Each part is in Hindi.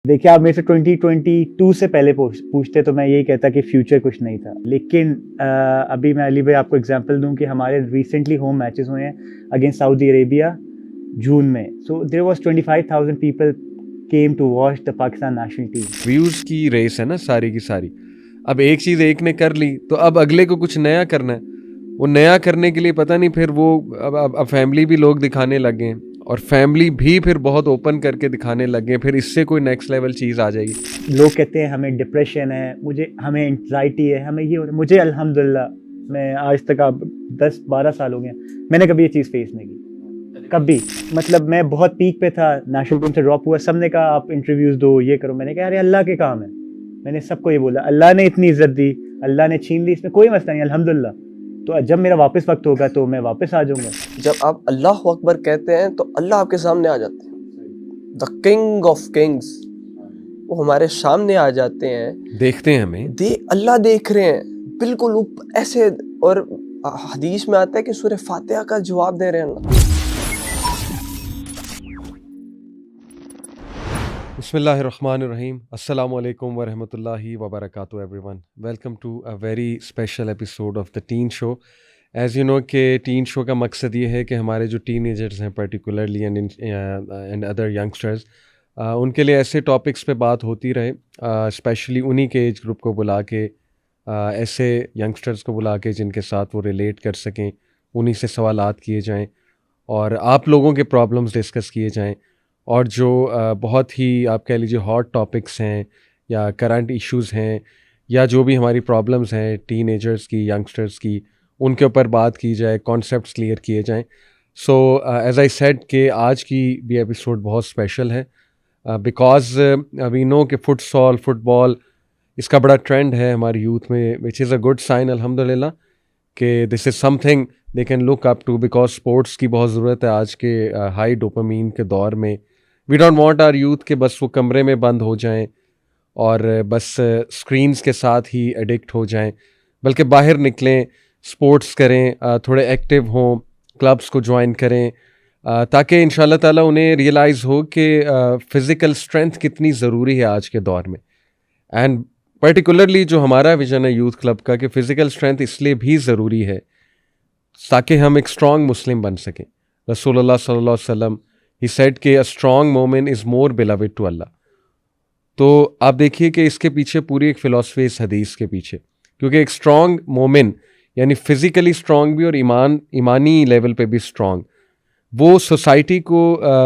देखिए, आप मेरे से 2022 से पहले पूछते तो मैं यही कहता कि फ्यूचर कुछ नहीं था, लेकिन अभी मैं अली भाई आपको एग्जांपल दूं कि हमारे रिसेंटली होम मैचेस हुए हैं अगेंस्ट सऊदी अरेबिया जून में। So there was 25,000 people came to watch the Pakistan national team. Views की रेस है ना सारी की सारी। अब एक चीज एक ने कर ली तो अब अगले को कुछ नया करना है। वो नया करने के लिए पता नहीं फिर वो अब फैमिली भी लोग दिखाने लगे और फैमिली भी फिर बहुत ओपन करके दिखाने लगे, फिर इससे कोई नेक्स्ट लेवल चीज़ आ जाएगी। लोग कहते हैं हमें डिप्रेशन है, हमें एंग्जाइटी है, हमें ये हो रहा है। मुझे अल्हम्दुलिल्लाह मैं आज तक अब 10-12 साल हो गए, मैंने कभी ये चीज़ फेस नहीं की कभी। मतलब मैं बहुत पीक पे था, नेशनल टीम से ड्रॉप हुआ, सबने कहा आप इंटरव्यूज दो, ये करो। मैंने कहा अरे अल्लाह के काम है। मैंने सबको ये बोला, अल्लाह ने इतनी इज्जत दी, अल्लाह ने छीन ली, इसमें कोई मसला नहीं, अल्हम्दुलिल्लाह। तो जब मेरा वापस वक्त होगा तो मैं वापस आ जाऊंगा। जब आप अल्लाह अकबर कहते हैं तो अल्लाह आपके सामने आ जाते हैं, द किंग ऑफ किंग्स, वो हमारे सामने आ जाते हैं, देखते हैं हमें, अल्लाह देख रहे हैं बिल्कुल ऐसे। और हदीस में आता है कि सूरह फातिहा का जवाब दे रहे हैं अल्लाह। बिस्मिल्लाहिर्रहमानिर्रहीम, अस्सलामु अलैकुम वरहमतुल्लाहि वबरकातुहू everyone. Welcome to a very special episode of the teen show. As you know कि टीन शो का मकसद ये है कि हमारे जो टीनेजर्स हैं पर्टिकुलरली एंड अदर यंगस्टर्स, उनके लिए ऐसे टॉपिक्स पे बात होती रहे, स्पेशली उन्हीं के एज ग्रुप को बुला के, ऐसे यंगस्टर्स को बुला के जिनके साथ वो रिलेट कर सकें, उन्हीं से सवालात किए जाएं और आप लोगों के प्रॉब्लम्स डिस्कस किए जाएं। और जो बहुत ही आप कह लीजिए हॉट टॉपिक्स हैं या करंट इश्यूज़ हैं या जो भी हमारी प्रॉब्लम्स हैं टीनेजर्स की, यंगस्टर्स की, उनके ऊपर बात की जाए, कॉन्सेप्ट्स क्लियर किए जाएं। सो एज़ आई सेड कि आज की भी एपिसोड बहुत स्पेशल है बिकॉज वी नो कि फुटबॉल इसका बड़ा ट्रेंड है हमारी यूथ में, which is a good sign अल्हम्दुलिल्लाह कि this is something they can look up to, because sports की बहुत ज़रूरत है आज के हाई डोपामीन के दौर में। We don't want our youth के बस वो कमरे में बंद हो जाएं और बस स्क्रीन्स के साथ ही एडिक्ट हो जाएं, बल्कि बाहर निकलें, स्पोर्ट्स करें, थोड़े एक्टिव हों, क्लब्स को ज्वाइन करें, ताकि इंशाल्लाह ताला उन्हें रियलाइज़ हो कि फ़िज़िकल स्ट्रेंथ कितनी ज़रूरी है आज के दौर में। एंड पर्टिकुलरली जो हमारा विज़न है यूथ क्लब का कि फ़िज़िकल स्ट्रेंथ इसलिए भी ज़रूरी है ताकि हम एक स्ट्रॉन्ग मुस्लिम बन सकें। रसूलुल्लाह सल्लल्लाहु अलैहि वसल्लम ही सेड कि अ स्ट्रॉन्ग मोमिन is more beloved to Allah. तो आप देखिए कि इसके पीछे पूरी एक फ़िलॉसफी इस हदीस के पीछे, क्योंकि एक स्ट्रॉन्ग मोमिन यानी फ़िज़िकली स्ट्रॉन्ग भी और ईमानी लेवल पे भी स्ट्रॉन्ग, वो सोसाइटी को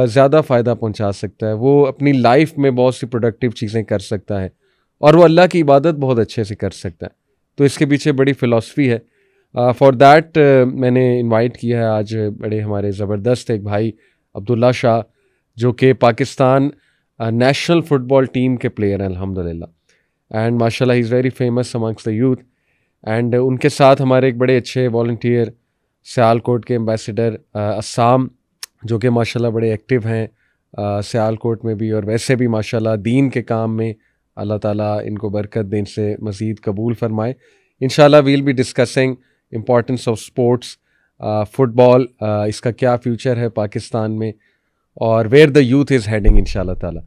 ज़्यादा फ़ायदा पहुंचा सकता है, वो अपनी लाइफ में बहुत सी प्रोडक्टिव चीज़ें कर सकता है और वो अल्लाह की इबादत बहुत अच्छे से कर सकता है। तो इसके पीछे बड़ी फ़िलॉसफी है। फॉर दैट मैंने इनवाइट किया है आज बड़े हमारे ज़बरदस्त एक भाई अब्दुल्ला शाह, जो कि पाकिस्तान नेशनल फ़ुटबॉल टीम के प्लेयर हैं अल्हम्दुलिल्लाह, एंड माशाल्लाह he is very famous amongst the youth. And उनके साथ हमारे एक बड़े अच्छे वॉलंटियर सियालकोट के एम्बेसडर अस्साम, जो कि माशाल्लाह बड़े एक्टिव हैं सियालकोट में भी और वैसे भी माशाल्लाह दीन के काम में। अल्लाह ताला इनको बरकत दें, से मज़ीद कबूल फरमाए। इंशाल्लाह will be discussing importance of sports, football, इसका क्या फ्यूचर है पाकिस्तान में और where the youth is heading इंशाल्लाह ताला।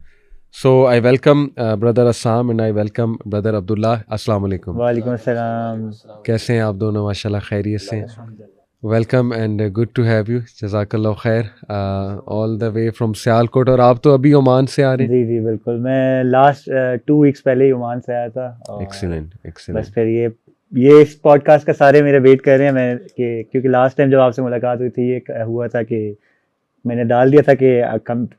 So I welcome brother Azzam and I welcome brother Abdullah. अस्सलाम वालेकुम। वालेकुम अस्सलाम। कैसे हैं आप दोनों? माशाल्लाह खैरियत से हैं। Welcome and good to have you, जज़ाकल्लाह खैर, all the way from Sialkot. और आप तो अभी ओमान से आ रहे हैं? जी जी बिल्कुल, मैं लास्ट 2 वीक्स पहले ही ओमान से आया था और एक्सीलेंट बस एक्सीलेंट। फिर ये इस पॉडकास्ट का सारे मेरे वेट कर रहे हैं मैं कि क्योंकि लास्ट टाइम जब आपसे मुलाकात हुई थी ये हुआ था कि मैंने डाल दिया था कि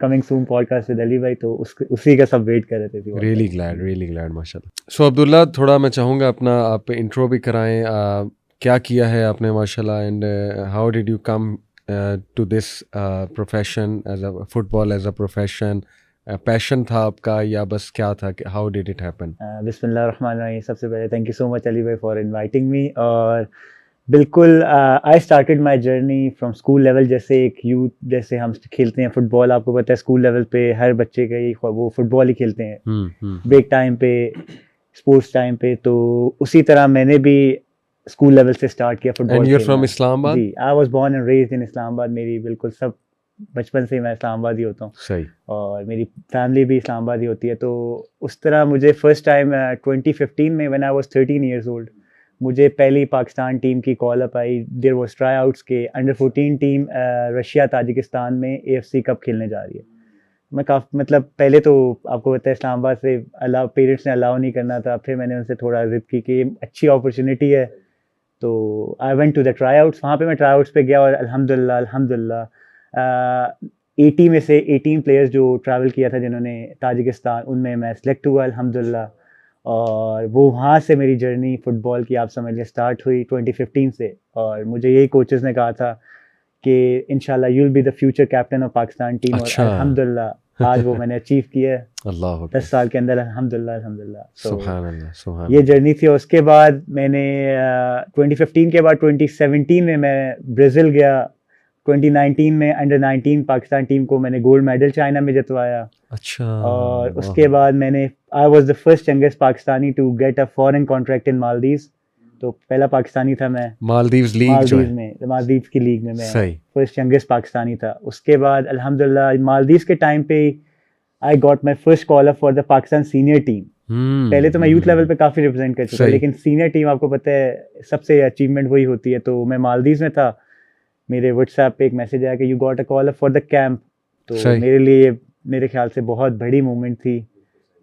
coming soon podcast with Ali भाई, तो उसी का सब वेट कर रहे थे। रियली ग्लैड माशाल्लाह। सो अब्दुल्ला, थोड़ा मैं चाहूँगा अपना आप इंट्रो भी कराएं, क्या किया है आपने माशाल्लाह, and how did you come to this profession as a football as a profession? Passion था आपका या बस क्या था, हाउ डिड इट हैपन? बिस्मिल्लाहिर्रहमानिर्रहीम। सबसे पहले thank you so much Ali भाई फॉर इनवाइटिंग मी। और बिल्कुल I started my journey from school level. जैसे एक यूथ जैसे हम खेलते हैं फुटबॉल, आपको पता है स्कूल लेवल पे हर बच्चे का ही वो फुटबॉल ही खेलते हैं ब्रेक टाइम पे, स्पोर्ट्स टाइम पे। तो उसी तरह मैंने भी स्कूल लेवल से स्टार्ट किया फुटबॉल एंड यू आर खेलना। फ्रॉम इस्लामाबाद? जी, I was born and raised in Islamabad. मेरी बिल्कुल सब बचपन से ही मैं इस्लामाबादी होता हूँ सही। और मेरी फैमिली भी इस्लामाबादी होती है। तो उस तरह मुझे फर्स्ट टाइम 2015 में when I was 13 years old मुझे पहली पाकिस्तान टीम की कॉल अप आई। देयर वाज ट्राई आउट्स के अंडर 14 टीम रशिया ताजिकिस्तान में AFC कप खेलने जा रही है। मैं काफ़ी मतलब पहले तो आपको पता है इस्लामाबाद से अलाउ पेरेंट्स ने अलाउ नहीं करना था, फिर मैंने उनसे थोड़ा ज़िद की कि अच्छी अपॉर्चुनिटी है, तो I went to the try outs. वहाँ पे मैं ट्राई आउट्स पे गया और अल्हम्दुलिल्लाह 80 में से 18 प्लेयर्स जो ट्रैवल किया था जिन्होंने ताजिकिस्तान, उनमें मैं सिलेक्ट हुआ अल्हम्दुलिल्लाह। और वो वहाँ से मेरी जर्नी फ़ुटबॉल की आप समझ लें स्टार्ट हुई 2015 से। और मुझे यही कोचेज़ ने कहा था कि इंशाल्लाह you will be the future captain of Pakistan team. अच्छा। और अल्हम्दुलिल्लाह आज वो मैंने अचीव किया है अल्लाह 10 साल के अंदर अल्हम्दुलिल्लाह। तो सुभान अल्लाह, सुभान ये जर्नी थी। और उसके बाद मैंने 2015 के बाद 2017 में मैं ब्राज़ील गया। 2019 में अंडर 19 पाकिस्तान टीम को मैंने गोल्ड मेडल चाइना में जितवाया। अच्छा। और उसके बाद मैंने I was the first youngest Pakistani to get a foreign contract in Maldives. तो पहला पाकिस्तानी था मैं मालदीव्स लीग जो है। मालदीव्स की लीग में मैं सही। फर्स्ट यंगेस्ट पाकिस्तानी था। उसके बाद अल्हम्दुलिल्लाह मालदीव्स के टाइम पे I got my first call up for the Pakistan senior team. पहले तो मैं यूथ लेवल पे काफ़ी रिप्रेजेंट कर चुका, लेकिन सीनियर टीम आपको पता है सबसे अचीवमेंट वही होती है। तो मैं मालदीव्स में था, मेरे व्हाट्सएप पे एक मैसेज आया कि you got a call up for the camp. तो मेरे लिए मेरे ख्याल से बहुत बड़ी मूवमेंट थी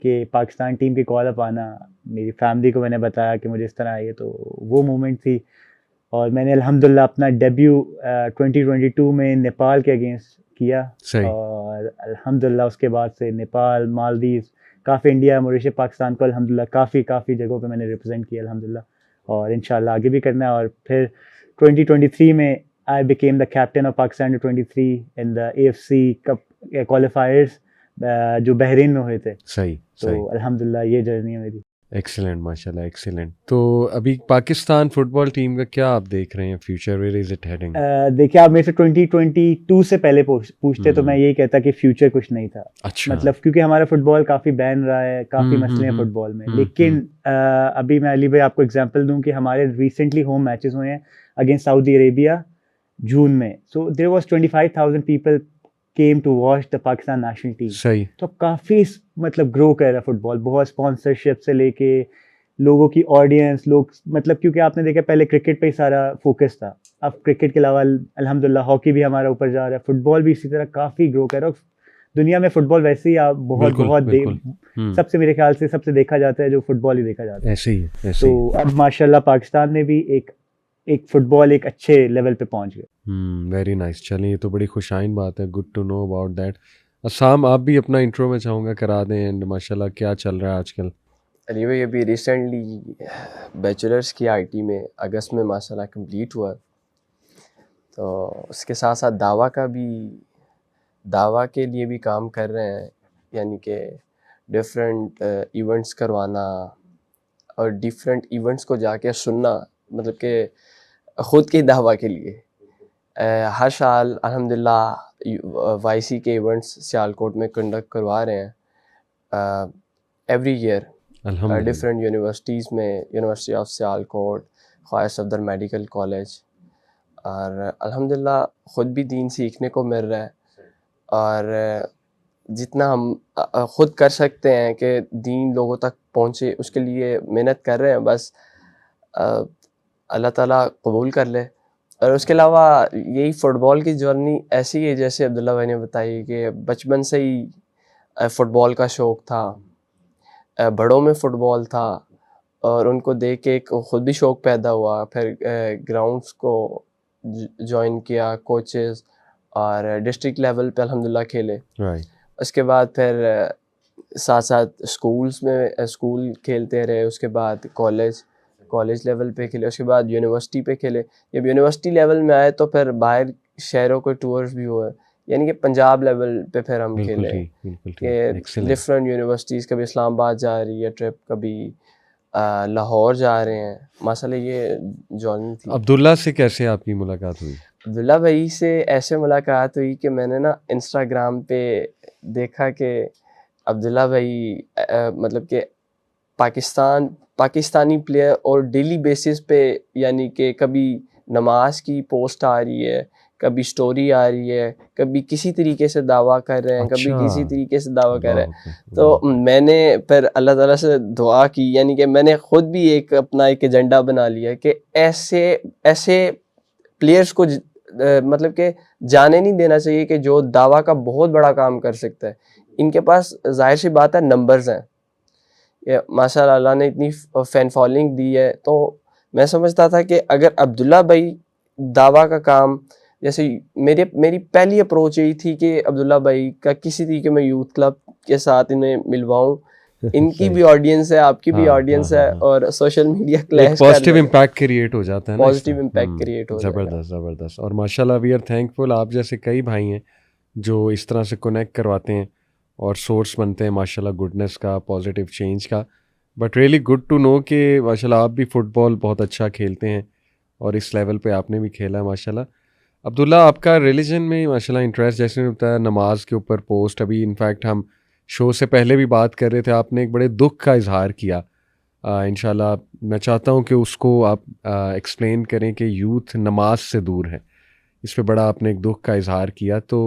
कि पाकिस्तान टीम की कॉल अप आना। मेरी फैमिली को मैंने बताया कि मुझे इस तरह आई है, तो वो मूवमेंट थी। और मैंने अल्हम्दुलिल्लाह अपना डेब्यू 2022 में नेपाल के अगेंस्ट किया। और अल्हम्दुलिल्लाह उसके बाद से नेपाल, मालदीव्स, काफ़ी इंडिया, मॉरिशस, पाकिस्तान को अल्हम्दुलिल्लाह काफ़ी जगहों पे मैंने रिप्रेजेंट किया अल्हम्दुलिल्लाह। और इंशाल्लाह आगे भी करना है। और फिर 2023 में I became the captain of Pakistan 23 in the AFC cup क्वालिफायर्स जो बहरीन में हुए थे। सही। तो अल्हम्दुलिल्लाह ये जर्नी है मेरी। एक्सीलेंट, माशाल्लाह, एक्सीलेंट। तो अभी पाकिस्तान फुटबॉल टीम का क्या आप देख रहे हैं future, where is it heading? देखिए आप मेरे से 2022 से पहले पूछते तो मैं यही कहता कि फ्यूचर कुछ नहीं था। अच्छा। मतलब क्योंकि हमारा फुटबॉल काफ़ी बैन रहा है, काफ़ी मसले हैं फुटबॉल में। लेकिन अभी मैं अली भाई आपको एग्जांपल दूं कि हमारे रिसेंटली होम मैचेस हुए हैं अगेंस्ट सऊदी अरेबिया जून में। So there was 25,000 people came to watch the Pakistan national team. सही। तो काफ़ी मतलब ग्रो कर रहा है फुटबॉल, बहुत स्पॉन्सरशिप से लेके लोगों की ऑडियंस, लोग मतलब क्योंकि आपने देखा पहले क्रिकेट पे ही सारा फोकस था, अब क्रिकेट के अलावा अल्हम्दुलिल्लाह हॉकी भी हमारा ऊपर जा रहा है, फुटबॉल भी इसी तरह काफ़ी ग्रो कर रहा है। दुनिया में फुटबॉल वैसे ही आप बहुत सबसे मेरे ख्याल से सबसे देखा जाता है जो फुटबॉल ही देखा जाता है। ऐसे ही। तो अब माशाल्लाह पाकिस्तान में भी एक फुटबॉल एक अच्छे लेवल पे पहुंच गए। Very nice. चलिए ये तो बड़ी खुशाइन बात है, good to know about that. Asam, आप भी अपना इंट्रो में चाहूँगा करा दें एंड माशाल्लाह क्या चल रहा है आजकल? अली भाई अभी रिसेंटली बैचलर्स की IT में अगस्त में माशाल्लाह कंप्लीट हुआ। तो उसके साथ साथ दावा के लिए भी काम कर रहे हैं, यानी कि डिफरेंट इवेंट्स करवाना और डिफरेंट इवेंट्स को जाके सुनना, मतलब कि ख़ुद के दावा के लिए हर साल अल्हम्दुलिल्लाह YC के इवेंट्स सियालकोट में कंडक्ट करवा रहे हैं एवरी ईयर डिफरेंट यूनिवर्सिटीज़ में, university of Sialkot, Khawaja Safdar medical college. और अल्हम्दुलिल्लाह ख़ुद भी दीन सीखने को मिल रहा है और जितना हम ख़ुद कर सकते हैं कि दीन लोगों तक पहुँचे उसके लिए मेहनत कर रहे हैं। बस अल्लाह ताला कबूल कर ले। और उसके अलावा यही फ़ुटबॉल की जर्नी ऐसी है जैसे अब्दुल्ला भाई ने बताई कि बचपन से ही फ़ुटबॉल का शौक़ था, बड़ों में फ़ुटबॉल था और उनको देख के एक ख़ुद भी शौक़ पैदा हुआ। फिर ग्राउंड्स को ज्वाइन किया, कोचेस, और डिस्ट्रिक्ट लेवल पे अल्हम्दुलिल्लाह खेले। उसके बाद फिर साथ साथ स्कूल खेलते रहे। उसके बाद कॉलेज लेवल पे खेले, उसके बाद यूनिवर्सिटी पे खेले। जब यूनिवर्सिटी लेवल में आए तो फिर बाहर शहरों के टूर्स भी हुए, यानी कि पंजाब लेवल पे फिर हम खेले कि डिफरेंट यूनिवर्सिटीज़, कभी इस्लामाबाद जा रही है ट्रिप, कभी लाहौर जा रहे हैं। माशाल्लाह ये जर्नी थी। अब्दुल्ला से कैसे आपकी मुलाकात हुई? अब्दुल्ला भाई से ऐसे मुलाकात हुई कि मैंने ना इंस्टाग्राम पे देखा कि अब्दुल्ला भाई मतलब कि पाकिस्तानी प्लेयर और डेली बेसिस पे, यानी कि कभी नमाज की पोस्ट आ रही है, कभी स्टोरी आ रही है, कभी किसी तरीके से दावा कर रहे हैं, कभी किसी तरीके से दावा कर रहे हैं। तो मैंने फिर अल्लाह ताला से दुआ की, यानी कि मैंने खुद भी एक अपना एक एजेंडा बना लिया कि ऐसे ऐसे प्लेयर्स को मतलब कि जाने नहीं देना चाहिए कि जो दावा का बहुत बड़ा काम कर सकता है। इनके पास जाहिर सी बात है नंबर्स हैं, ये माशाल्लाह अल्लाह ने इतनी फैन फॉलोइंग दी है। तो मैं समझता था कि अगर अब्दुल्ला भाई दावा का काम, जैसे मेरी पहली अप्रोच यही थी कि अब्दुल्ला भाई का किसी तरीके में यूथ क्लब के साथ इन्हें मिलवाऊं। इनकी भी ऑडियंस है, आपकी भी ऑडियंस है, और social media clash positive impact create हो जाता है ना, पॉजिटिव इम्पैक्ट क्रिएट हो जाएगा। ज़बरदस्त ज़बरदस्त। और माशाल्लाह वी आर थैंकफुल, आप जैसे कई भाई हैं जो इस तरह से कनेक्ट करवाते हैं और सोर्स बनते हैं माशाल्लाह गुडनेस का, पॉजिटिव चेंज का। But really good to know कि माशाल्लाह आप भी फुटबॉल बहुत अच्छा खेलते हैं और इस लेवल पे आपने भी खेला है माशाल्लाह। अब्दुल्ला, आपका रिलीजन में माशाल्लाह इंटरेस्ट, जैसे मैंने बताया नमाज के ऊपर पोस्ट, अभी इनफैक्ट हम शो से पहले भी बात कर रहे थे, आपने एक बड़े दुख का इजहार किया। इंशाल्लाह मैं चाहता हूँ कि उसको आप एक्सप्लेन करें कि यूथ नमाज से दूर है, इस पे बड़ा आपने एक दुख का इजहार किया। तो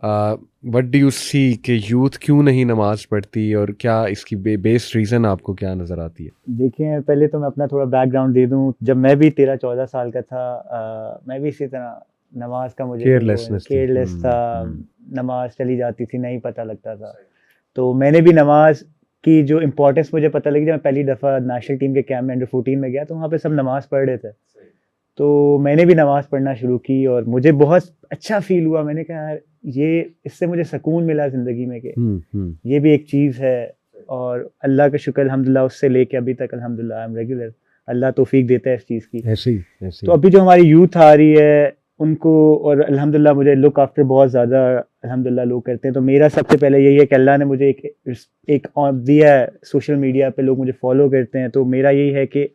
व्हाट डू यू सी कि यूथ क्यों नहीं नमाज पढ़ती, और क्या इसकी बेस्ड रीज़न आपको क्या नज़र आती है? देखिए, पहले तो मैं अपना थोड़ा बैकग्राउंड दे दूं। जब मैं भी 13-14 साल का था, मैं भी इसी तरह नमाज का मुझे केयरलेस था। नमाज चली जाती थी, नहीं पता लगता था। तो मैंने भी नमाज की जो इम्पोर्टेंस मुझे पता लगी जब मैं पहली दफ़ा नेशनल टीम के कैंप में अंडर-14 में गया, तो वहाँ पे सब नमाज पढ़ रहे थे। तो मैंने भी नमाज पढ़ना शुरू की और मुझे बहुत अच्छा फील हुआ। मैंने कहा यार, ये इससे मुझे सुकून मिला ज़िंदगी में कि ये भी एक चीज़ है। और अल्लाह का शुक्र अल्हम्दुलिल्लाह, उससे लेके अभी तक अल्हम्दुलिल्लाह आई एम रेगुलर। अल्लाह तौफीक देता है इस चीज़ की। ऐसे ही। तो अभी जो हमारी यूथ आ रही है उनको, और अल्हम्दुलिल्लाह मुझे लुक आफ्टर बहुत ज़्यादा अल्हम्दुलिल्लाह लोग करते हैं। तो मेरा सबसे पहले यही है कि अल्लाह ने मुझे एक दिया है, सोशल मीडिया पे लोग मुझे फॉलो करते हैं। तो मेरा यही है कि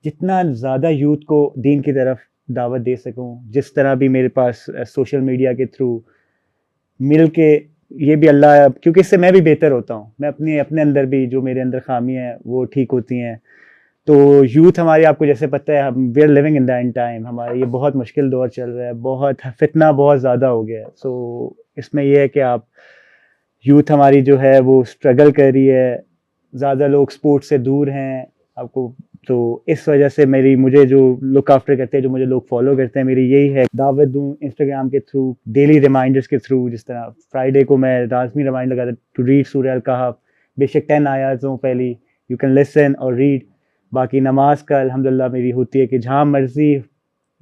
जितना ज़्यादा यूथ को दीन की तरफ दावत दे सकूं, जिस तरह भी मेरे पास सोशल मीडिया के थ्रू मिल के, ये भी अल्लाह, क्योंकि इससे मैं भी बेहतर होता हूँ। मैं अपने अंदर भी जो मेरे अंदर खामियां हैं वो ठीक होती हैं। तो यूथ हमारी, आपको जैसे पता है, हम we are living in the end time. हमारा ये बहुत मुश्किल दौर चल रहा है, बहुत फितना बहुत ज़्यादा हो गया है। सो इसमें यह है कि आप यूथ हमारी जो है वो स्ट्रगल कर रही है, ज़्यादा लोग स्पोर्ट्स से दूर हैं आपको। तो इस वजह से मुझे जो लुक आफ्टर करते हैं, जो मुझे लोग फॉलो करते हैं, मेरी यही है दावत दूं इंस्टाग्राम के थ्रू, डेली रिमाइंडर्स के थ्रू। जिस तरह फ्राइडे को मैं लाजमी रिमाइंडर लगाता टू रीड सूरह अल-कहफ, बेशक 10 आयत हो पहली, यू कैन लिसन और रीड। बाकी नमाज का अल्हम्दुलिल्लाह मेरी होती है कि जहाँ मर्जी,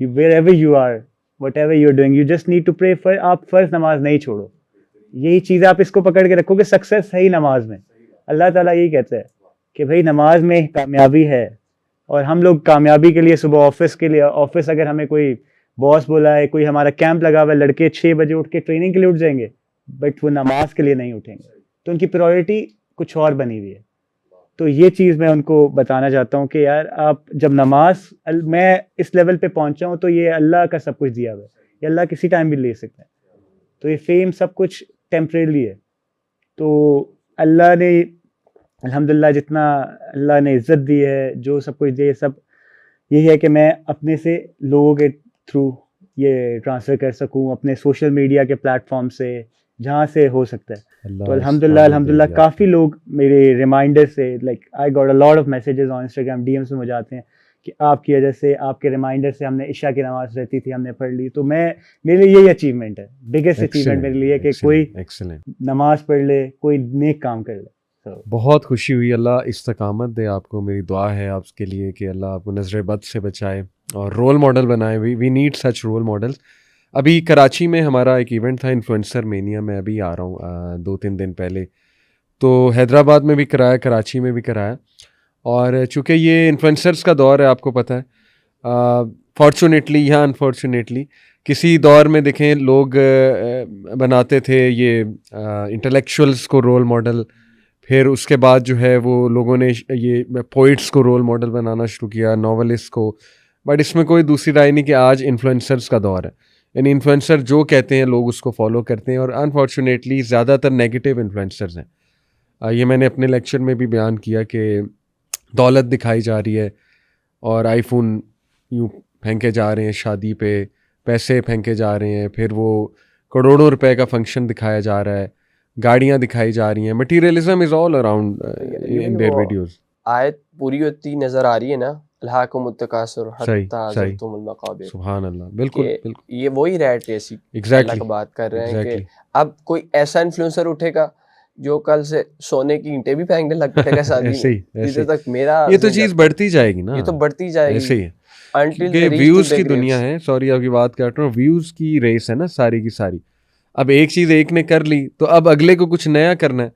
wherever you are, whatever you are doing, you just need to pray for. आप फ़र्ज नमाज नहीं छोड़ो। यही चीज़ आप इसको पकड़ के रखो कि सक्सेस है ही नमाज में। अल्लाह ताला यही कहता है कि भाई नमाज में कामयाबी है। और हम लोग कामयाबी के लिए सुबह ऑफिस अगर हमें कोई बॉस बोला है, कोई हमारा कैंप लगा हुआ है, लड़के 6 बजे उठ के ट्रेनिंग के लिए उठ जाएंगे, बट वो नमाज के लिए नहीं उठेंगे। तो उनकी प्रायोरिटी कुछ और बनी हुई है। तो ये चीज़ मैं उनको बताना चाहता हूँ कि यार, आप जब मैं इस लेवल पे पहुँचा हूँ तो ये अल्लाह का सब कुछ दिया हुआ है। ये अल्लाह किसी टाइम भी ले सकता है। तो ये फेम सब कुछ टेम्परेरी है। तो अल्लाह ने अल्हम्दुलिल्लाह जितना अल्लाह ने इज़्ज़त दी है, जो सब कुछ दिया, सब यही है कि मैं अपने से लोगों के थ्रू ये ट्रांसफ़र कर सकूं, अपने सोशल मीडिया के प्लेटफॉर्म से, जहाँ से हो सकता है। तो अल्हम्दुलिल्लाह काफ़ी लोग मेरे रिमाइंडर से, like I got a lot of messages on Instagram, DMs में मुझे आते हैं कि आपकी वजह से, आपके रिमाइंडर से हमने इशा की नमाज़ रहती थी, हमने पढ़ ली। तो मेरे लिए यही अचीवमेंट है, बिगेस्ट अचीवमेंट मेरे लिए, कि कोई नमाज़ पढ़ ले, कोई नेक काम कर ले। बहुत खुशी हुई। अल्लाह इस्तकामत दे आपको, मेरी दुआ है आपके लिए कि अल्लाह आपको नज़र बद से बचाए और रोल मॉडल बनाए। We need such role models. अभी कराची में हमारा एक इवेंट था, इन्फ्लुएंसर मेनिया, मैं अभी आ रहा हूँ 2-3 दिन पहले। तो हैदराबाद में भी कराया, कराची में भी कराया। और चूँकि ये इन्फ्लुएंसर्स का दौर है, आपको पता है, फॉर्चुनेटली या अनफॉर्चुनेटली, किसी दौर में देखें लोग बनाते थे ये इंटेलेक्चुअल्स को रोल मॉडल, फिर उसके बाद जो है वो लोगों ने ये पोइट्स को रोल मॉडल बनाना शुरू किया, नॉवलिस्ट को। बट इसमें कोई दूसरी राय नहीं कि आज इन्फ्लुएंसर्स का दौर है, यानी इन्फ्लुएंसर जो कहते हैं लोग उसको फॉलो करते हैं। और अनफॉर्चुनेटली ज़्यादातर नेगेटिव इन्फ्लुएंसर्स हैं। ये मैंने अपने लेक्चर में भी बयान किया कि दौलत दिखाई जा रही है और आईफोन यूँ फेंके जा रहे हैं शादी पे, पैसे फेंके जा रहे हैं, फिर वो करोड़ों रुपए का फंक्शन दिखाया जा रहा है, गाड़ियां दिखाई जा रही हैं, materialism is all around in their videos. आयत पूरी होती नजर आ रही है ना, अल्हाकुमुत-तकासुर सही हत्ता सही, ज़ुरतुमुल मकाबिर, सुभान अल्लाह, बिल्कुल कि बिल्कुल, ये वही रैट रेस की अल्लाह एग्जैक्टली का बात कर रहे हैं कि एग्जैक्टली, अब कोई ऐसा इन्फ्लुएंसर उठेगा जो कल से सोने की ईंटें भी फेंकने लगेगा शादी ऐसे में, ही ऐसे जिधर ही, तक मेरा ये तो ज़िक्र चीज़ था, बढ़ती जाएगी ना, ये तो बढ़ती जाएगी ऐसे ही है, until क्योंकि they reach to views their की दुनिया graves। है, सॉरी आपकी बात काट रहा हूँ, व्यूज की रेस है ना सारी की सारी। अब एक चीज एक ने कर ली तो अब अगले को कुछ नया करना है,